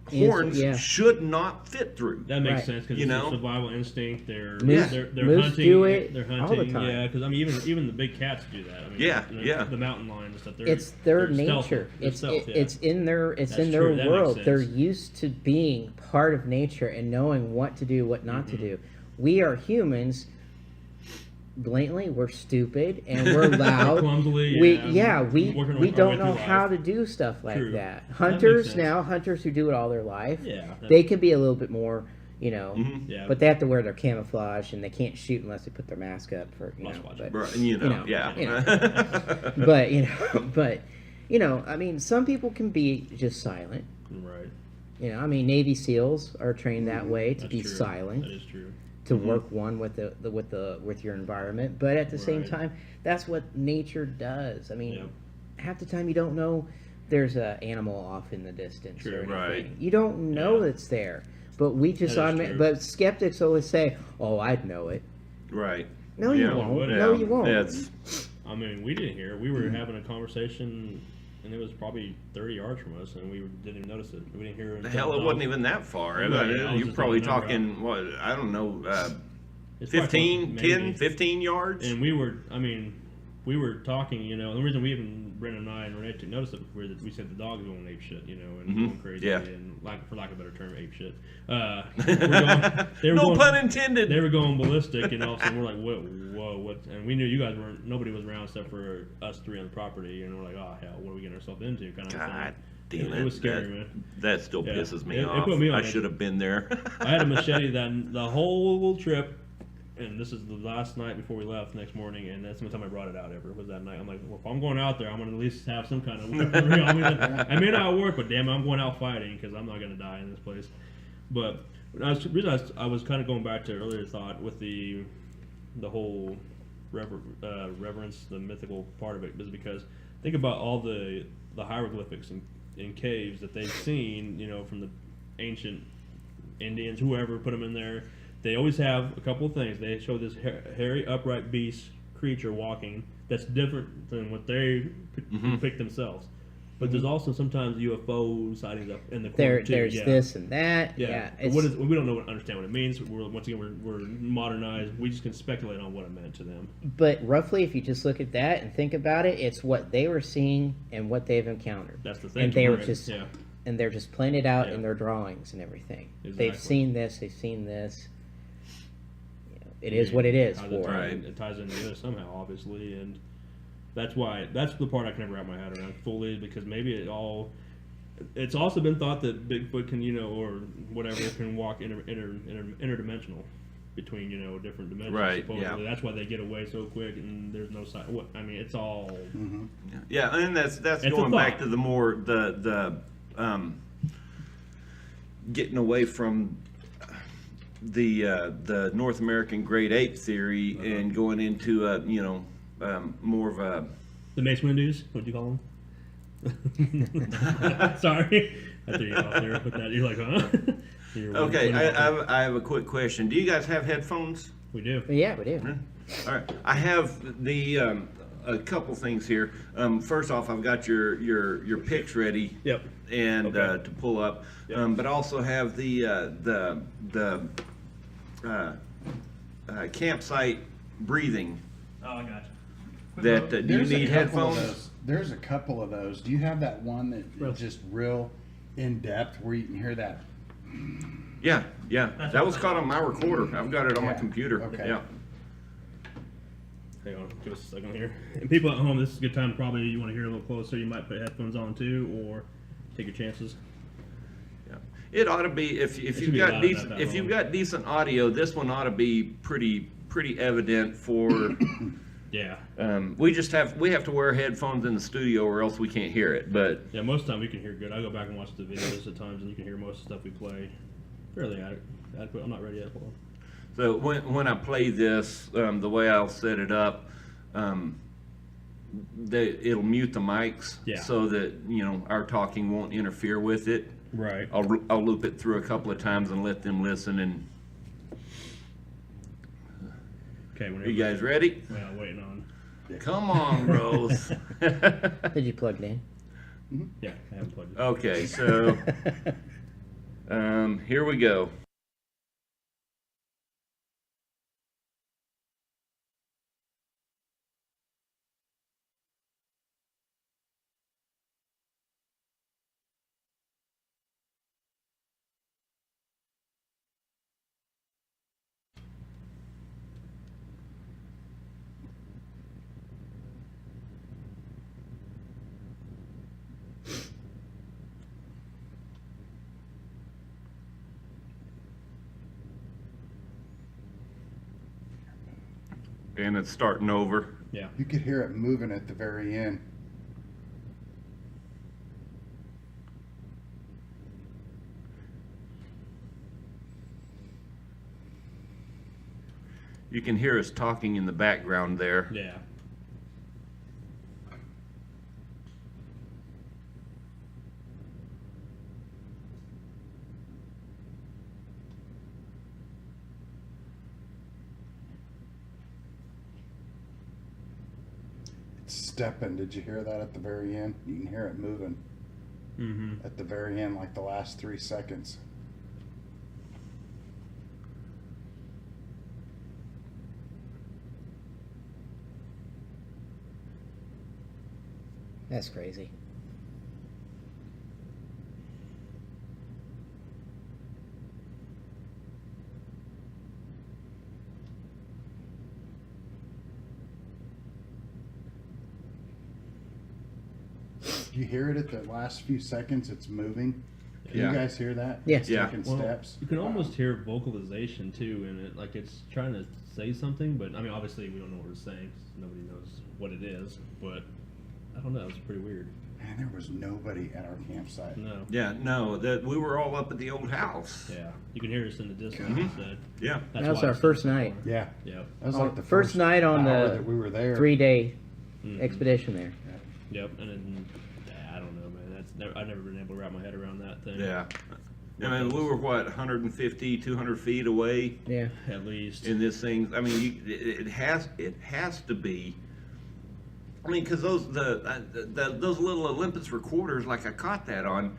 horns yeah. should not fit through. That makes Right. sense because You it's know? a survival instinct. They're Moose- they're moose hunting. do it They're all the hunting. time. Yeah, because I mean even the big cats do that. I mean, Yeah, you know, yeah. The mountain lions and stuff. It's their they're stealth. nature. They're It's stealth, yeah. it's in their That's in their true. That makes world. sense. They're used to being part of nature and knowing what to do, what not to do. We are humans. Blatantly, we're stupid and we're loud. clumsily. we working our way don't through know life. how to do stuff like True. that. That Hunters makes sense. hunters who do it all their life, Yeah. they can be a little bit more, you know, Yeah. but they have to wear their camouflage and they can't shoot unless they put their mask up for you know. Musquatch. But, Right, you know, yeah. but you know, I mean, some people can be just silent. Right. You know, I mean, Navy SEALs are trained that way to That's be true. silent, That is true. to work one with with your environment. But at the same Right. time, that's what nature does. I mean, Yep. half the time you don't know there's an animal off in the distance True, or anything. right. You don't know Yeah. it's there. But we just That is true. but skeptics always say, "Oh, I'd know it." Right. No, Yeah, you won't. yeah. No, you won't. That's I mean, we didn't hear. We were having a conversation, and it was probably 30 yards from us, and we didn't even notice it. We didn't hear it. the hell. It wasn't even that far. Right, I was You're just probably throwing a number talking what? I don't know. It's probably 15, maybe. 10, 15 yards. And we were, I mean, we were talking, you know, the reason we even, Brendan and I and Renee took notice of it was that we said the dogs going ape shit, you know, and Mhm. going crazy, Yeah. and for lack of a better term, ape shit. They were No going, pun intended. They were going ballistic, and all of a sudden we're like, whoa, what? And we knew you guys weren't, nobody was around except for us three on the property, and we're like, oh, hell, what are we getting ourselves into, kind of God thing. damn It was scary, that, man. That still Yeah. pisses me It off. put me on I it. should have been there. I had a machete the whole trip, and this is the last night before we left next morning, and that's the only time I brought it out ever, was that night. I'm like, well, if I'm going out there, I'm going to at least have some kind of weaponry on me. I may not work, but damn it, I'm going out fighting, because I'm not going to die in this place. But I was kind of going back to earlier thought with the whole reverence, the mythical part of it, is because think about all the hieroglyphics in caves that they've seen, you know, from the ancient Indians, whoever put them in there. They always have a couple of things. They show this hairy, upright beast creature walking that's different than what they depict themselves. But there's also sometimes UFO sightings up in the corner too. There's Yeah. this and that. Yeah, it's, but we don't understand what it means. Once again, we're modernized. We just can speculate on what it meant to them. but roughly, if you just look at that and think about it, it's what they were seeing and what they've encountered. That's the thing. And they were right? just yeah. and they're just playing it out Yeah. in their drawings and everything. Exactly. They've seen this. They've seen this. You know, it is what it is. Ties For it, Right. it ties in together somehow, obviously, and that's the part I can never wrap my head around fully, because maybe it's also been thought that Bigfoot can, you know, or whatever, can walk interdimensional between, you know, different dimensions. Right, Supposedly. yeah. That's why they get away so quick, and there's no sign. What I mean, it's all. Yeah, and that's It's a going back thought. to the more the getting away from the North American great ape theory and going into you know more of a The Mace Windu's, what'd you call them? Sorry, I threw you off there with that. You're like, huh? okay. I have a quick question. Do you guys have headphones? We do. Yeah, we do. All right, I have the a couple things here. First off, I've got your pics ready. Yep. And Okay. to pull up, Yep. but also have the campsite breathing. Oh, I got you. That do you There's a need couple of headphones? those. There's a couple of those. Do you have that one that is just real in depth where you can hear that? Yeah, That's that what was caught on my recorder. I've got it on my Yeah, computer. okay. Yeah. Hang on, give us a second here. And people at home, this is a good time. Probably you want to hear a little closer. You might put headphones on too, or take your chances. Yeah. It ought to be if should you've be got loud decent enough at if you've home. got decent audio, this one ought to be pretty evident for. Yeah. We have to wear headphones in the studio or else we can't hear it. But Yeah, most of the time you can hear good. I go back and watch the videos at times, and you can hear most of the stuff we play fairly adequate. I'm not ready yet. Hold on. So when I play this, the way I'll set it up, it'll mute the mics Yeah. so that our talking won't interfere with it. Right. I'll loop it through a couple of times and let them listen. And Okay. are you guys ready? Well, waiting on. Come on, bros. Did you plug it in? Yeah, I haven't plugged it. Okay, so here we go. And it's starting over. Yeah. You could hear it moving at the very end. You can hear us talking in the background there. Yeah. It's stepping. Did you hear that at the very end? You can hear it moving Mm-hmm. at the very end, like the last 3 seconds. That's crazy. Do you hear it at the last few seconds? It's moving. Can Yeah. you guys hear that? Yes. Yeah. Taking Well, steps. you can almost hear vocalization too in it, like it's trying to say something, but I mean, obviously we don't know what it's saying. 'Cause nobody knows what it is, but I don't know. It's pretty weird. Man, there was nobody at our campsite. No. Yeah, no, that we were all up at the old house. Yeah. You can hear us in the distance. Mhm. Instead. Yeah. That's That was why our it's first so night. far. Yeah, Yep. that was On like the first night on hour the that we were there. 3-day Mhm. expedition there. Yep. And then, I don't know, man. I've never been able to wrap my head around that thing. Yeah. I mean, we were what, 150, 200 feet away Yeah. At least. in this thing. I mean, it has to be. I mean, because those little Olympus recorders, like I caught that on,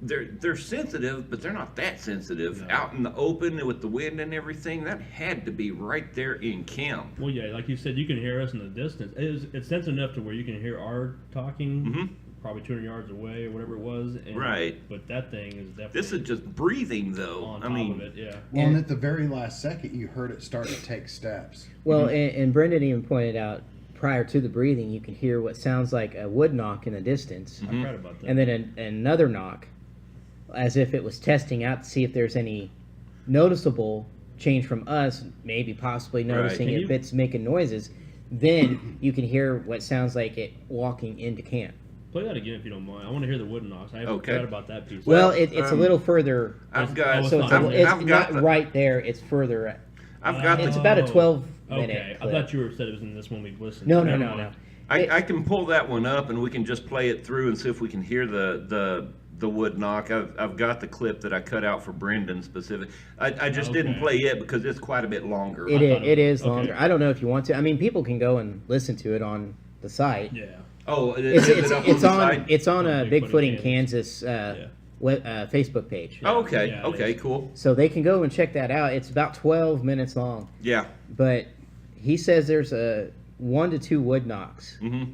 they're sensitive, but they're not that sensitive. No. Out in the open with the wind and everything, that had to be right there in camp. Well, yeah, like you said, you can hear us in the distance. It's sensitive enough to where you can hear our talking, Mhm. probably 200 yards away or whatever it was. And, Right. But that thing is definitely This is just breathing, though. on I top mean, of it. Yeah. Well, and at the very last second, you heard it start to take steps. Well, and Brendan even pointed out prior to the breathing, you can hear what sounds like a wood knock in the distance, I've read about that. and then another knock, as if it was testing out to see if there's any noticeable change from us, maybe possibly noticing Can if you- it's making noises. Then you can hear what sounds like it walking into camp. Play that again if you don't mind. I want to hear the wooden knocks. I haven't Okay. read about that piece. Well, it's a little further, I've got, so it's, not- it's I've got not the, right there. It's further. I've got It's the, about a 12 minute Okay, I clip. thought you said it was in this one we listened. No, to. no, Never no, no. mind. I can pull that one up and we can just play it through and see if we can hear the wood knock. I've got the clip that I cut out for Brendan specific. I just didn't Okay. play it because it's quite a bit longer. It thought is, it it was- is longer. okay. I don't know if you want to. I mean, people can go and listen to it on the site. Yeah. Oh, It's is it up on the side? it's on a Bigfoot Bigfoot in in Kansas Facebook page. Oh, okay, Yeah, it okay, is. cool. So they can go and check that out. It's about 12 minutes long. Yeah. But he says there's a 1 to 2 wood knocks. Mm-hmm.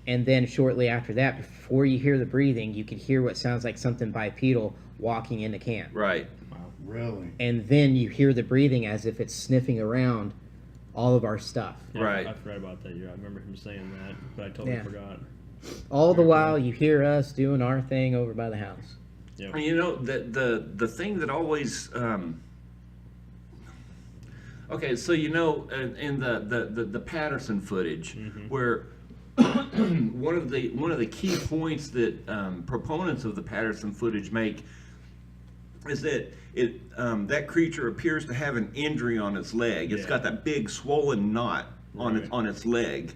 And then shortly after that, before you hear the breathing, you can hear what sounds like something bipedal walking into camp. Right. Really? And then you hear the breathing as if it's sniffing around all of our stuff. Yeah, Right. I forgot about that. Yeah, I remember him saying that, but I totally Yeah. forgot. All the while you hear us doing our thing over by the house. Yeah. You know, the thing that always okay, so you know, in the Patterson footage, where one of the key points that proponents of the Patterson footage make is that that creature appears to have an injury on its leg. It's Yeah. got that big swollen knot on Right. its leg,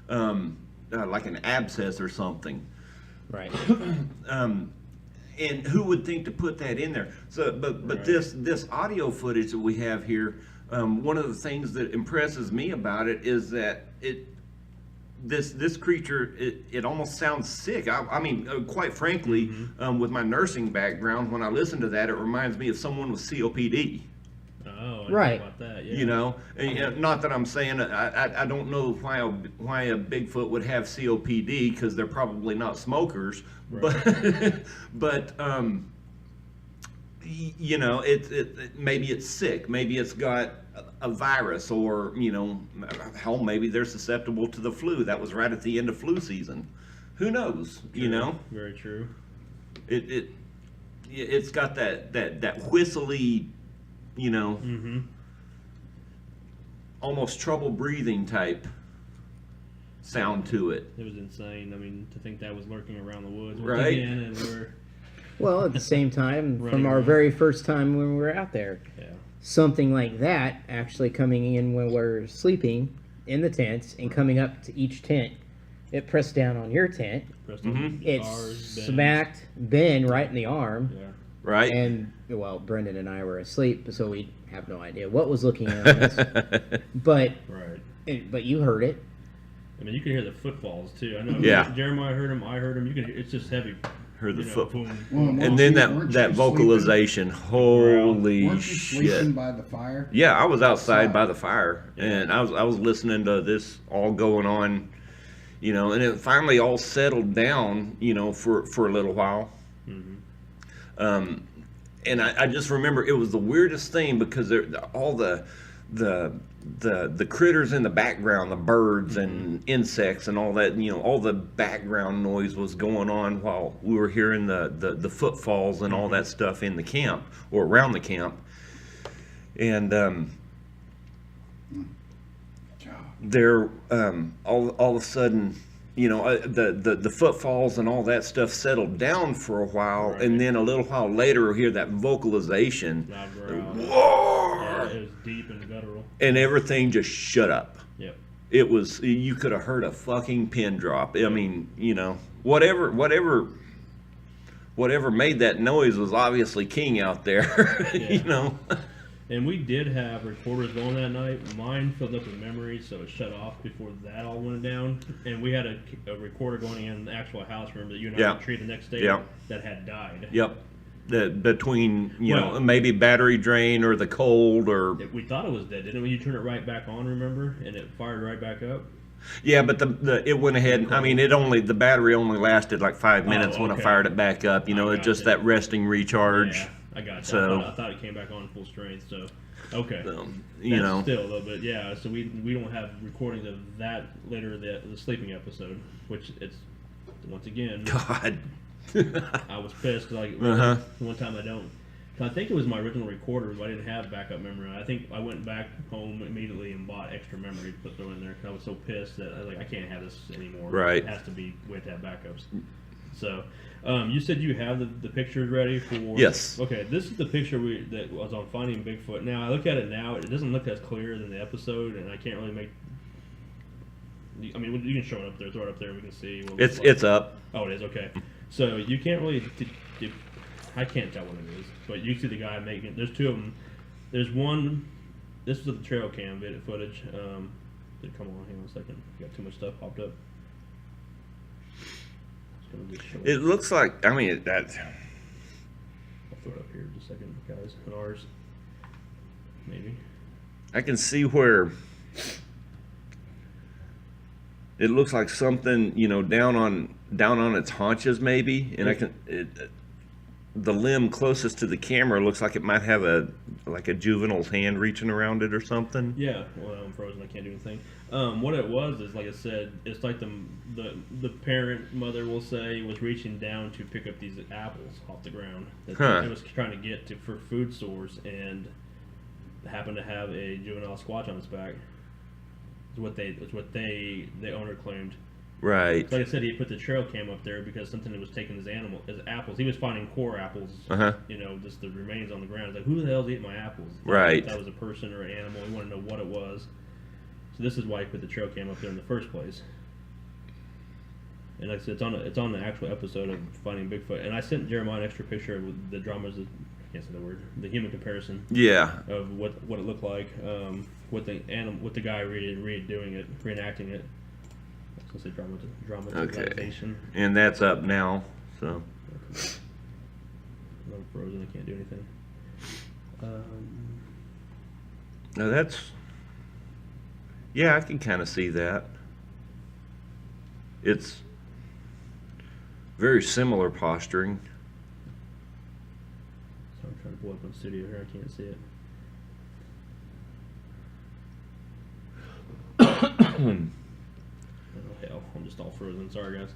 like an abscess or something. Right. And who would think to put that in there? So, but Right. this audio footage that we have here, one of the things that impresses me about it is that this creature, it almost sounds sick. I mean, quite frankly, with my nursing background, when I listen to that, it reminds me of someone with COPD. Oh, I didn't Right. know about that. Yeah. You know, and not that I'm saying I don't know why a Bigfoot would have COPD, because they're probably not smokers, Right. but you know, it maybe it's sick, maybe it's got a virus, or you know, hell, maybe they're susceptible to the flu. That was right at the end of flu season. Who knows? You know, Very true. it's got that whistly, you know, Mm-hmm. almost trouble breathing type sound to it. It was insane. I mean, to think that was lurking around the woods once Right. again, and we're Well, at the same time, Running from our around. very first time when we were out there, yeah. something like that actually coming in when we're sleeping in the tents and coming up to each tent, it pressed down on your tent. Preston, It ours, Ben's. smacked Ben right in the arm. Yeah. Right? And, well, Brendan and I were asleep, so we have no idea what was looking at us. But Right. you heard it. I mean, you can hear the footfalls too. I know. Yeah. Jeremiah heard them. I heard them. You can. It's just heavy. Heard the you know, foot. boom, Well, boom. And then weren't that you vocalization, holy Weren't you sleeping shit. by the fire? Yeah, I was outside by the fire, and I was listening to this all going on, you know, and it finally all settled down, you know, for a little while. And I just remember it was the weirdest thing, because all the critters in the background, the birds and insects and all that, you know, all the background noise was going on while we were hearing the footfalls and all that stuff in the camp or around the camp. And there, all of a sudden, you know, the footfalls and all that stuff settled down for a while, Right. and then a little while later, we'll hear that vocalization, Loud growl. "Whoa!" Yeah, it was deep and guttural. and everything just shut up. Yep. It was, you could have heard a fucking pin drop. I mean, you know, whatever made that noise was obviously king out there. Yeah. You know. And we did have recorders going that night. Mine filled up with memories, so it shut off before that all went down. And we had a recorder going in the actual house, remember, that you and I Yeah. retrieved the next day, Yeah. that had died. Yep. Between, you Well- know, maybe battery drain or the cold or We thought it was dead, didn't we? You turned it right back on, remember? And it fired right back up. yeah, but it went ahead. I mean, the battery only lasted like 5 minutes when I okay. fired it back up. You know, I it's just gotcha. that resting recharge. Yeah, I got you. So- I thought it came back on full strength, so okay. You That's know. still though, but yeah, so we don't have recordings of that later, the sleeping episode, which it's once again God. I was pissed, like Uh-huh. one time I think it was my original recorder, but I didn't have backup memory. I think I went back home immediately and bought extra memory to throw in there, because I was so pissed that I was like, I can't have this anymore. Right. It has to be, we have to have backups. So, you said you have the pictures ready for... Yes. Okay, this is the picture that was on Finding Bigfoot. Now, I look at it now, it doesn't look as clear than the episode, and I can't really make... I mean, you can show it up there, throw it up there, we can see what it looks like. It's up. Oh, it is, okay. So you can't really, I can't tell what it is, but you see the guy making, there's two of them. There's one, this is the trail cam footage. Come on, hang on a second. Got too much stuff popped up. It's gonna be short. It looks like, I mean, that. I'll throw it up here just a second, guys. And ours, maybe. I can see where it looks like something, you know, down on its haunches maybe, and the limb closest to the camera looks like it might have a juvenile's hand reaching around it or something. Yeah, well, I'm frozen. I can't do anything. What it was is, like I said, it's like the parent mother will say was reaching down to pick up these apples off the ground that it was trying to get to for food stores, and happened to have a juvenile squatch on its back. Is what the owner claimed. Right. Like I said, he put the trail cam up there because something that was taking his apples. He was finding core apples, you know, just the remains on the ground. Like, who the hell's eating my apples? Right. If that was a person or an animal. He wanted to know what it was. So this is why he put the trail cam up there in the first place. And like I said, it's on the actual episode of Finding Bigfoot. And I sent Jeremiah an extra picture of the dramas. I can't say the word. The human comparison Yeah. of what it looked like, what the guy reenacting it. I was gonna say dramatization. Okay. And that's up now, so. I'm frozen. I can't do anything. Now that's. Yeah, I can kind of see that. It's very similar posturing. So I'm trying to pull up on studio here. I can't see it. Oh, hell, I'm just all frozen. Sorry, guys.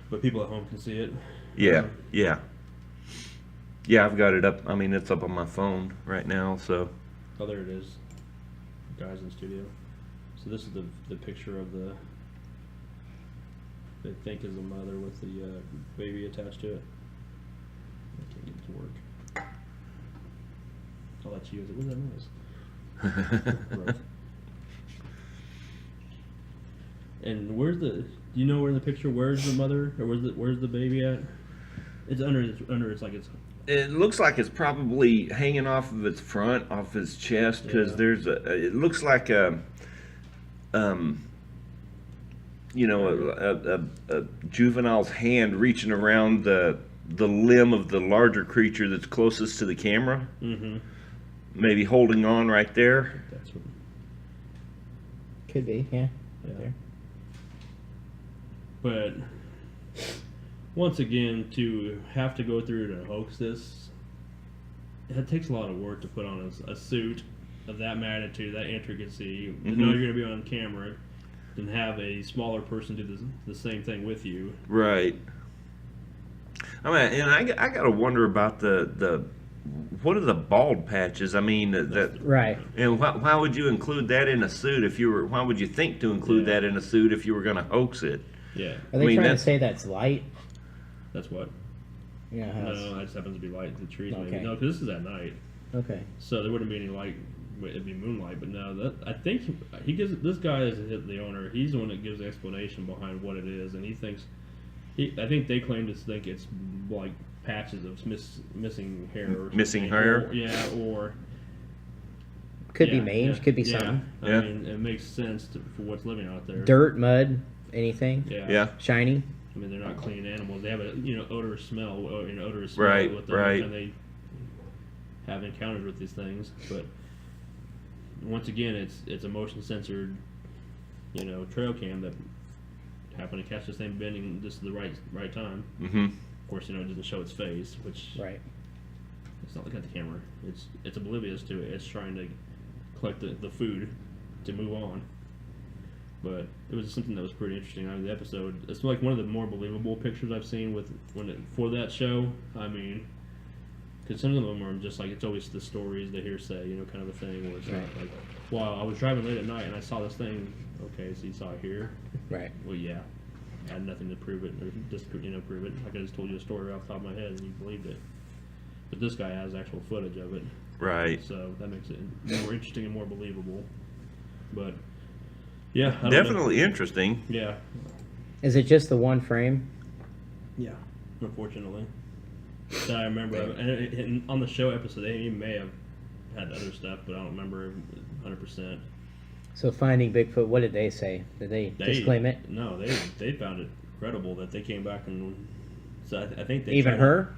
But people at home can see it. Yeah, yeah. Yeah, I've got it up. I mean, it's up on my phone right now, so. Oh, there it is. Guys in studio. So this is the picture of the. They think is the mother with the baby attached to it. I can't get it to work. I'll let you use it. What's that noise? Gross. And where's the? Do you know where in the picture? Where's the mother, or where's the baby at? It's under. It's like it's. It looks like it's probably hanging off of its front, off its chest, because Yeah. there's it looks like a, you know, a juvenile's hand reaching around the limb of the larger creature that's closest to the camera. Mm-hmm. Maybe holding on right there. That's what. Could be, yeah. Yeah. There. But once again, to have to go through to hoax this, it takes a lot of work to put on a suit of that magnitude, that intricacy. To know you're going to be on camera, and have a smaller person do the same thing with you. Right. I mean, and I gotta wonder about the what are the bald patches? I mean, that. Right. And why would you include that in a suit if you were? Why would you think to include Yeah. that in a suit if you were going to hoax it? Yeah, Are they I mean, trying to that's- say that's light? that's what. Yeah. No, that just happens to be light. The trees, maybe. Okay. No, because this is at night, Okay. so there wouldn't be any light. It'd be moonlight. But no, that I think he gives. This guy is the owner. He's the one that gives the explanation behind what it is, and he thinks. I think they claim to think it's like patches of missing hair. Or Missing something. hair? Or, yeah, or Could be yeah, mange. yeah, Could be yeah. something. Yeah. I mean, it makes sense for what's living out there. Dirt, mud, anything. Yeah. Yeah. Shiny. I mean, they're not clean animals. They have a odorous smell. Odorous smell Right, with them, right. and they have encounters with these things. But once again, it's a motion censored, trail cam that happened to catch this thing bending just at the right time. Mm-hmm. Of course, it doesn't show its face, which Right. it's not looking at the camera. It's oblivious to it. It's trying to collect the food to move on. But it was something that was pretty interesting. I mean, the episode, it's like one of the more believable pictures I've seen for that show. I mean, because some of them are just like, it's always the stories, the hearsay, kind of a thing where it's not like, wow, I was driving late at night and I saw this thing. Okay, so you saw it here. Right. Well, yeah. I had nothing to prove it or just, prove it. I could have just told you a story off the top of my head and you believed it. But this guy has actual footage of it. Right. So that makes it more interesting and more believable. But yeah, I don't know. Definitely interesting. Yeah, Is it just the one frame? yeah. Unfortunately, that I remember. And on the show episode, they may have had other stuff, but I don't remember 100%. So Finding Bigfoot, what did they say? Did they disclaim it? No, they found it credible that they came back and. So I think they Even tried- her?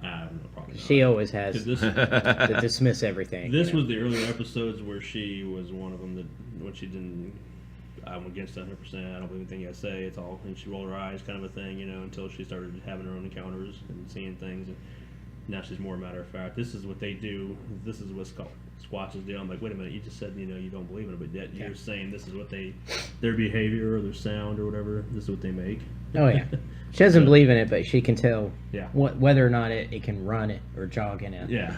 I don't know, probably not. She always has 'Cause this to dismiss everything. this you know? was the earlier episodes where she was one of them that when she didn't. I'm against 100%. I don't believe anything I say. It's all, and she rolled her eyes, kind of a thing, until she started having her own encounters and seeing things. And now she's more matter of fact. This is what they do. This is what's Squatches deal. I'm like, wait a minute, you just said you don't believe in it, but yet you're saying this is what their behavior or their sound or whatever. This is what they make. Oh yeah, she doesn't believe in it, but she can tell Yeah. whether or not it can run it or jog in a Yeah.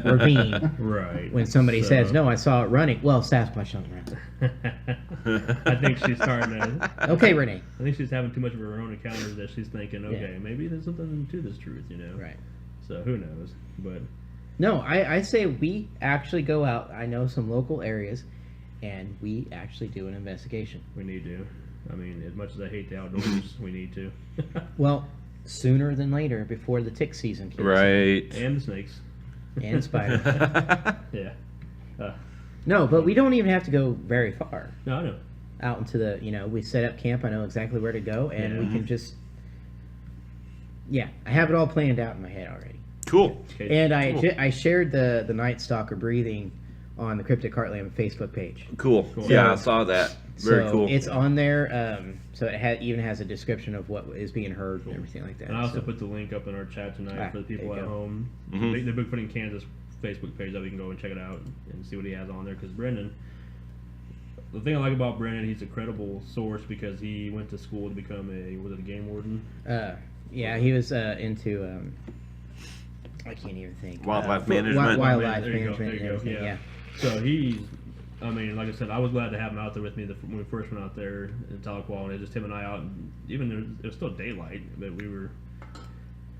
ravine. Right. When somebody So- says, "No, I saw it running," well, Sasquatch on the ground. I think she's starting to. Okay, Renee. I think she's having too much of her own encounters that she's thinking, okay, maybe there's something to this truth, Right. So who knows? But No, I say we actually go out. I know some local areas, and we actually do an investigation. we need to. I mean, as much as I hate the outdoors, we need to. Well, sooner than later, before the tick season kicks in. Right. And the snakes. And spiders. Yeah. No, but we don't even have to go very far. No, I know. Out into the, we set up camp. I know exactly where to go, and we can just. Yeah, I have it all planned out in my head already. Cool. Okay. And I shared the Night Stalker breathing on the Cryptic Heartland Facebook page. Cool. Yeah, I saw that. Very so cool. it's on there. So it even has a description of what is being heard and everything like that. And I also so. put the link up in our chat tonight for the people there you at go. home. Mhm. The Bigfoot in Kansas Facebook page that we can go and check it out and see what he has on there. Because Brendan, the thing I like about Brendan, he's a credible source because he went to school to become a game warden? Yeah, he was into. I can't even think. Wildlife management. Wildlife There you go, management. there you and go, everything, yeah. So he's, I mean, like I said, I was glad to have him out there with me when we first went out there in Tahlequah, and it was just him and I out. And even though it was still daylight, but we were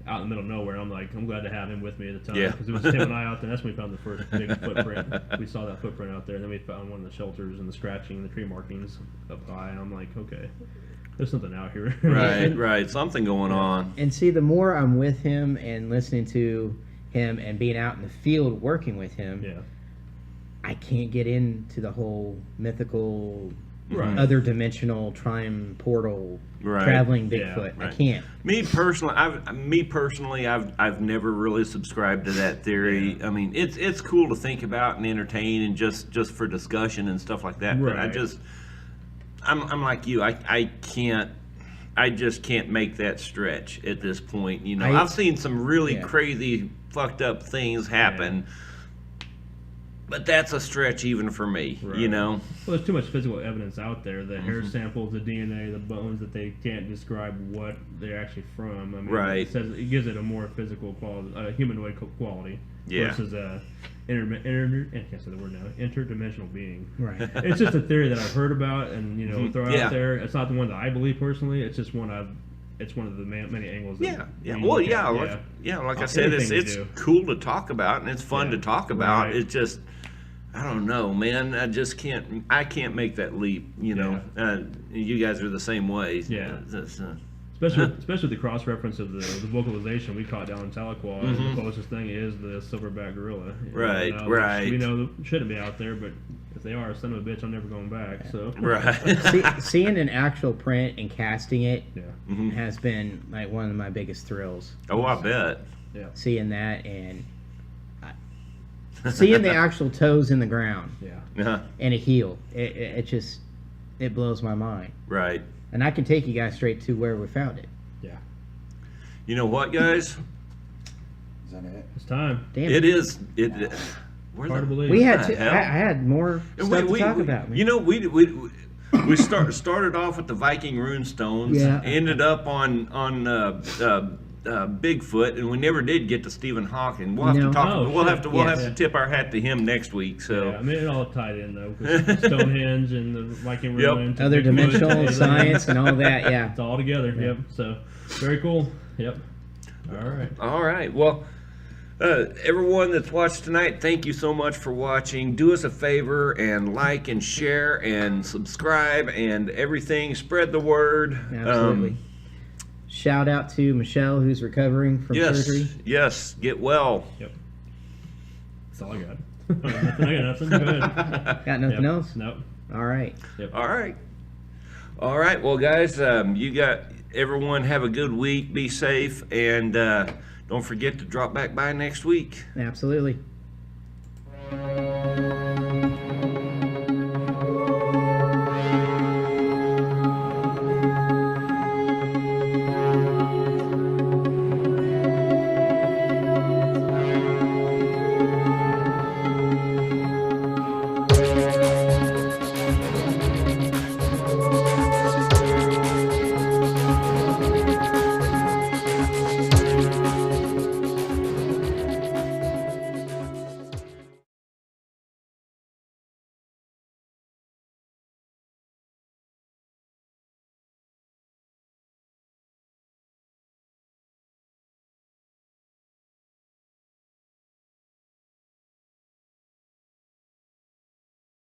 out in the middle of nowhere. I'm like, I'm glad to have him with me at the time Yeah. because it was him and I out there. That's when we found the first big footprint. We saw that footprint out there, and then we found one of the shelters and the scratching and the tree markings up high, and I'm like, okay, there's something out here. Right, right. Something going on. And see, the more I'm with him and listening to him and being out in the field working with him, Yeah. I can't get into the whole mythical, Right. other dimensional time portal, Right. traveling Yeah, Bigfoot. I right. can't. Me personally, I've never really subscribed to that theory. I mean, it's cool to think about and entertain and just for discussion and stuff like that. But Right. I'm like you. I just can't make that stretch at this point. You know, I've seen some really crazy, fucked up things happen. But that's a stretch even for me, you Right. know? Well, there's too much physical evidence out there. The hair samples, the DNA, the bones that they can't describe what they're actually from. I mean, Right. it gives it a more physical quality, humanoid quality Yeah. versus a I can't say the word now, interdimensional being. Right. It's just a theory that I've heard about and throw Yeah. out there. It's not the one that I believe personally. It's just one It's one of the many angles. Yeah, that yeah. we Well, look yeah, at. like I said, Anything we it's do. cool to talk about and it's fun to talk about. Right. It's just, I don't know, man. I just can't. I can't make that leap. You know, you guys are the same way. Yeah. That's, Especially the cross reference of the vocalization we caught down in Tahlequah. The closest thing is the silverback gorilla. Right, which right. We know shouldn't be out there, but if they are, son of a bitch, I'm never going back. So right. Seeing an actual print and casting it yeah, has been like one of my biggest thrills. Oh, I bet. yeah, Seeing that and seeing the actual toes in the ground yeah. and a heel, it just blows my mind. Right. And I can take you guys straight to where we found it. You know what, guys? Is that it? It's time. Damn It is. Where Hard to believe. We had the to, hell? I had more And stuff to talk about. Man. You know, we started off with the Viking runestones. Yeah. Ended up on Bigfoot, and we never did get to Stephen Hawking. We'll have No. to talk. Oh, we'll shit. have to. We'll Yes. have to tip our hat to him next week. So. Yeah, I mean, it all tied in though. 'Cause Stonehenge and the Viking Yep. ruins, Other Bigfoot, dimensional aliens, science and all that, yeah. It's all together. Yep. So very cool. Yep. All right. All right. Well, everyone that's watched tonight, thank you so much for watching. Do us a favor and like and share and subscribe and everything. Spread the word. Absolutely. Shout out to Michelle, who's recovering from Yes. surgery. Yes. Get well. Yep. That's all I got. I got nothing. Go ahead. Got nothing Yep. else? Nope. All right. All right. All right. Well, guys, you got everyone have a good week. Be safe and don't forget to drop back by next week. Absolutely.